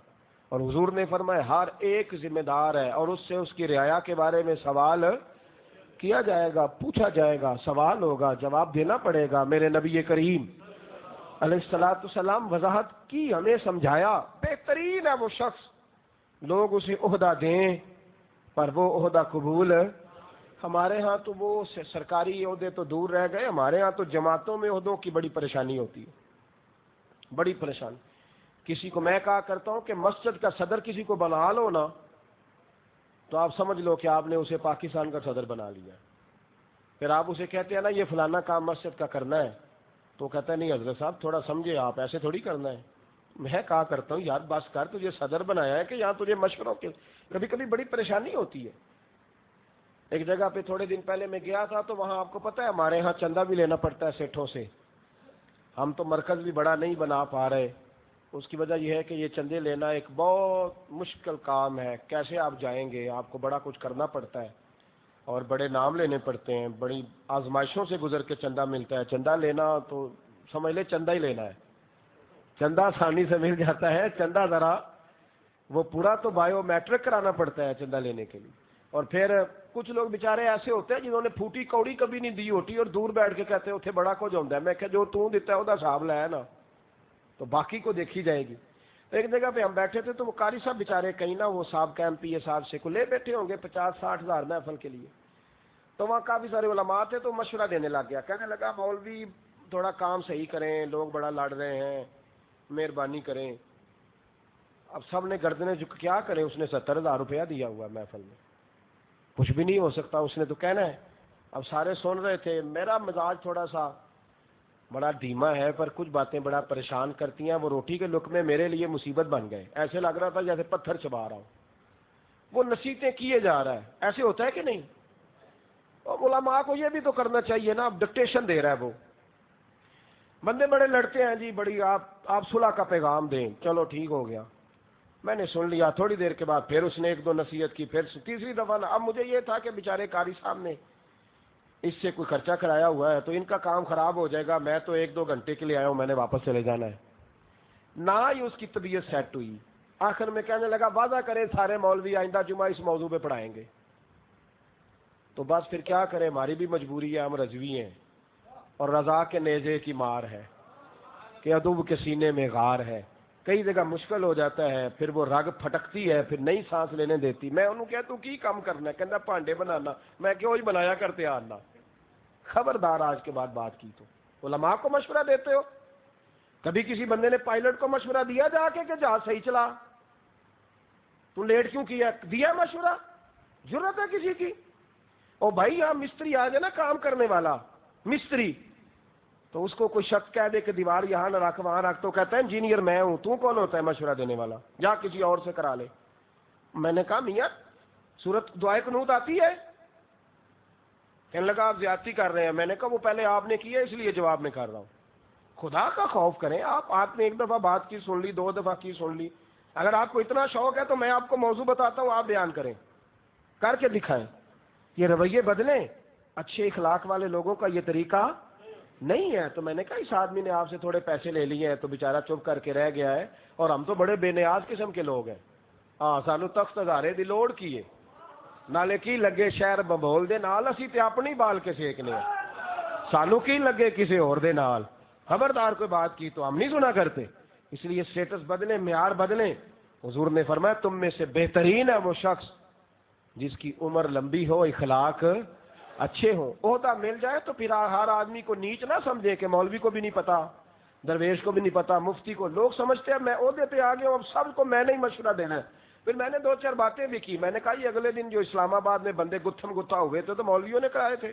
اور حضور نے فرمایا ہر ایک ذمہ دار ہے اور اس سے اس کی رعایا کے بارے میں سوال کیا جائے گا، پوچھا جائے گا، سوال ہوگا، جواب دینا پڑے گا۔ میرے نبی کریم علیہ الصلوۃ والسلام وضاحت کی، ہمیں سمجھایا، بہترین ہے وہ شخص، لوگ اسے عہدہ دیں پر وہ عہدہ قبول۔ ہمارے ہاں تو وہ سرکاری عہدے تو دور رہ گئے، ہمارے ہاں تو جماعتوں میں عہدوں کی بڑی پریشانی ہوتی ہے، بڑی پریشانی۔ کسی کو میں کہا کرتا ہوں کہ مسجد کا صدر کسی کو بنا لو نا تو آپ سمجھ لو کہ آپ نے اسے پاکستان کا صدر بنا لیا۔ پھر آپ اسے کہتے ہیں نا یہ فلانا کام مسجد کا کرنا ہے، تو کہتا ہے نہیں حضرت صاحب تھوڑا سمجھے آپ، ایسے تھوڑی کرنا ہے۔ میں کہا کرتا ہوں یار بس کر، تجھے صدر بنایا ہے کہ یہاں تجھے مشوروں کے، کبھی کبھی بڑی پریشانی ہوتی ہے۔ ایک جگہ پہ تھوڑے دن پہلے میں گیا تھا تو وہاں آپ کو پتہ ہے ہمارے ہاں چندہ بھی لینا پڑتا ہے سیٹھوں سے، ہم تو مرکز بھی بڑا نہیں بنا پا رہے۔ اس کی وجہ یہ ہے کہ یہ چندے لینا ایک بہت مشکل کام ہے، کیسے آپ جائیں گے، آپ کو بڑا کچھ کرنا پڑتا ہے اور بڑے نام لینے پڑتے ہیں، بڑی آزمائشوں سے گزر کے چندہ ملتا ہے۔ چندہ لینا تو سمجھ لے چندہ ہی لینا ہے، چندہ آسانی سے مل جاتا ہے، چندہ ذرا وہ پورا تو بایو میٹرک کرانا پڑتا ہے چندہ لینے کے لیے۔ اور پھر کچھ لوگ بیچارے ایسے ہوتے ہیں جنہوں نے پھوٹی کوڑی کبھی نہیں دی ہوتی اور دور بیٹھ کے کہتے ہیں اتنے بڑا کچھ ہوتا ہے۔ میں کہ جو تو دیتا ہے وہ حساب لایا نا، تو باقی کو دیکھی جائے گی۔ ایک جگہ پہ ہم بیٹھے تھے تو وہ قاری صاحب بیچارے کہیں نہ وہ صاحب کا MP صاحب سے کو لے بیٹھے ہوں گے 50-60 ہزار محفل کے لیے، تو وہاں کافی سارے علماء تھے تو مشورہ دینے لگ گیا، کہنے لگا مولوی تھوڑا کام صحیح کریں، لوگ بڑا لڑ رہے ہیں، مہربانی کریں۔ اب سب نے گردنیں جھک، کیا کریں، اس نے 70,000 روپیہ دیا ہوا ہے محفل میں، کچھ بھی نہیں ہو سکتا، اس نے تو کہنا ہے۔ اب سارے سن رہے تھے، میرا مزاج تھوڑا سا بڑا دھیما ہے پر کچھ باتیں بڑا پریشان کرتی ہیں، وہ روٹی کے لقمے میرے لیے مصیبت بن گئے، ایسے لگ رہا تھا جیسے پتھر چبا رہا ہوں۔ وہ نصیحتیں کیے جا رہا ہے، ایسے ہوتا ہے کہ نہیں؟ اور علماء کو یہ بھی تو کرنا چاہیے نا، اب ڈکٹیشن دے رہا ہے وہ، بندے بڑے لڑتے ہیں جی، بڑی آپ صلح کا پیغام دیں، چلو ٹھیک ہو گیا، میں نے سن لیا۔ تھوڑی دیر کے بعد پھر اس نے ایک دو نصیحت کی، پھر تیسری دفعہ اب مجھے یہ تھا کہ بیچارے قاری صاحب نے اس سے کوئی خرچہ کرایا ہوا ہے تو ان کا کام خراب ہو جائے گا، میں تو 1-2 گھنٹے کے لیے آیا ہوں، میں نے واپس چلے جانا ہے۔ نہ ہی اس کی طبیعت سیٹ ہوئی، آخر میں کہنے لگا وعدہ کریں سارے مولوی آئندہ جمعہ اس موضوع پہ پڑھائیں گے۔ تو بس پھر کیا کریں، ہماری بھی مجبوری ہے، ہم رضوی ہیں، اور رضا کے نیزے کی مار ہے کہ عدو کے سینے میں غار ہے، کئی جگہ مشکل ہو جاتا ہے، پھر وہ رگ پھٹکتی ہے، پھر نئی سانس لینے دیتی۔ میں انہوں کہتا ہوں کی کام کرنا ہے، کہنا پانڈے بنانا، میں کیوں ہی بنایا کرتے آنا۔ خبردار آج کے بعد بات کی تو علماء کو مشورہ دیتے ہو؟ کبھی کسی بندے نے پائلٹ کو مشورہ دیا جا کے کہ جہاز صحیح چلا، تو لیٹ کیوں کیا؟ دیا مشورہ؟ ضرورت ہے کسی کی؟ او بھائی یہاں مستری آ جائے نا، کام کرنے والا مستری، تو اس کو کوئی شخص کہہ دے کہ دیوار یہاں نہ رکھ وہاں رکھ، تو کہتا ہے انجینئر میں ہوں، تو کون ہوتا ہے مشورہ دینے والا، جا کسی اور سے کرا لے۔ میں نے کہا میاں سورت دعائے قنوت آتی ہے؟ کہنے لگا آپ زیادتی کر رہے ہیں۔ میں نے کہا وہ پہلے آپ نے کی ہے اس لیے جواب میں کر رہا ہوں۔ خدا کا خوف کریں، آپ نے 1 دفعہ بات کی سن لی، 2 دفعہ کی سن لی، اگر آپ کو اتنا شوق ہے تو میں آپ کو موضوع بتاتا ہوں، آپ بیان کریں، کر کے دکھائیں۔ یہ رویے بدلیں، اچھے اخلاق والے لوگوں کا یہ طریقہ نہیں ہے۔ تو میں نے کہا اس آدمی نے آپ سے تھوڑے پیسے لے لیے ہیں تو بیچارہ چپ کر کے رہ گیا ہے، اور ہم تو بڑے بے نیاز قسم کے لوگ ہیں، ہاں سانو تخت ہزارے دی لوڑ کیے، نالے کی لگے شہر ببول دے نال، اسی تے اپنی بال کے سیکنے ہیں، سانو کی لگے کسی اور دے نال۔ خبردار کوئی بات کی تو ہم نہیں سنا کرتے، اس لیے سٹیٹس بدلیں، معیار بدلیں۔ حضور نے فرمایا تم میں سے بہترین ہے وہ شخص جس کی عمر لمبی ہو، اخلاق اچھے ہوں۔ عہدہ مل جائے تو پھر ہر آدمی کو نیچ نہ سمجھے کہ مولوی کو بھی نہیں پتا، درویش کو بھی نہیں پتا، مفتی کو۔ لوگ سمجھتے ہیں میں عہدے پہ آ گیا ہوں اب سب کو میں نے ہی مشورہ دینا ہے۔ پھر میں نے 2-4 باتیں بھی کی، میں نے کہا یہ اگلے دن جو اسلام آباد میں بندے گتھم گتھا ہوئے تھے تو مولویوں نے کرائے تھے۔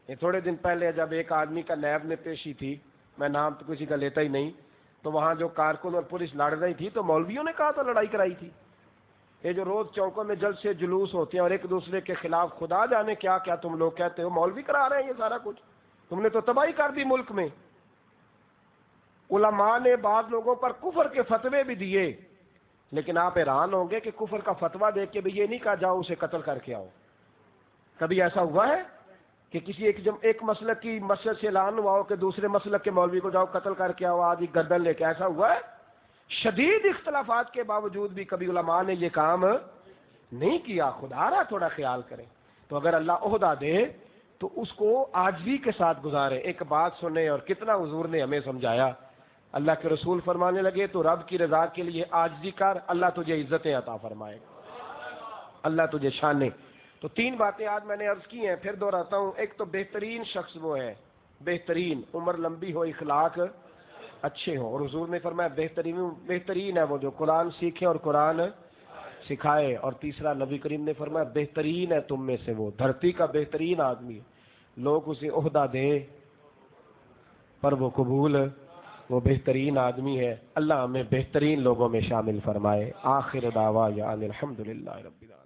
یہ تھوڑے دن پہلے جب ایک آدمی کا نیب میں پیشی تھی، میں نام تو کسی کا لیتا ہی نہیں، تو وہاں جو کارکن اور پولیس لڑ رہی تھی تو مولویوں نے کہا تو لڑائی کرائی تھی۔ یہ جو روز چوکوں میں جلسے جلوس ہوتے ہیں اور ایک دوسرے کے خلاف خدا جانے کیا کیا تم لوگ کہتے ہو، مولوی کرا رہے ہیں یہ سارا کچھ، تم نے تو تباہی کر دی ملک میں۔ علماء نے بعض لوگوں پر کفر کے فتوے بھی دیے، لیکن آپ حیران ہوں گے کہ کفر کا فتویٰ دیکھ کے بھی یہ نہیں کہا جاؤ اسے قتل کر کے آؤ۔ کبھی ایسا ہوا ہے کہ کسی ایک مسلک کی مسجد سے اعلان ہوا ہو کہ دوسرے مسلک کے مولوی کو جاؤ قتل کر کے آؤ، آج گردن لے کے؟ ایسا ہوا ہے؟ شدید اختلافات کے باوجود بھی کبھی علماء نے یہ کام نہیں کیا۔ خدا را تھوڑا خیال کریں۔ تو اگر اللہ عہدہ دے تو اس کو عاجزی کے ساتھ گزارے. ایک بات سنیں اور کتنا حضور نے ہمیں سمجھایا. اللہ کے رسول فرمانے لگے تو رب کی رضا کے لیے عاجزی کر, اللہ تجھے عزتیں عطا فرمائے گا, اللہ تجھے شانے. تو 3 باتیں آج میں نے عرض کی ہیں, پھر دہراتا ہوں. ایک تو بہترین شخص وہ ہے, بہترین, عمر لمبی ہو, اخلاق اچھے ہوں, اور حضور نے فرمایا بہترین ہے وہ جو قرآن سیکھے اور قرآن سکھائے. اور تیسرا نبی کریم نے فرمایا بہترین ہے تم میں سے وہ, دھرتی کا بہترین آدمی ہے, لوگ اسے عہدہ دیں پر وہ قبول, وہ بہترین آدمی ہے. اللہ ہمیں بہترین لوگوں میں شامل فرمائے. آخر دعوانا الحمدللہ رب العالمین.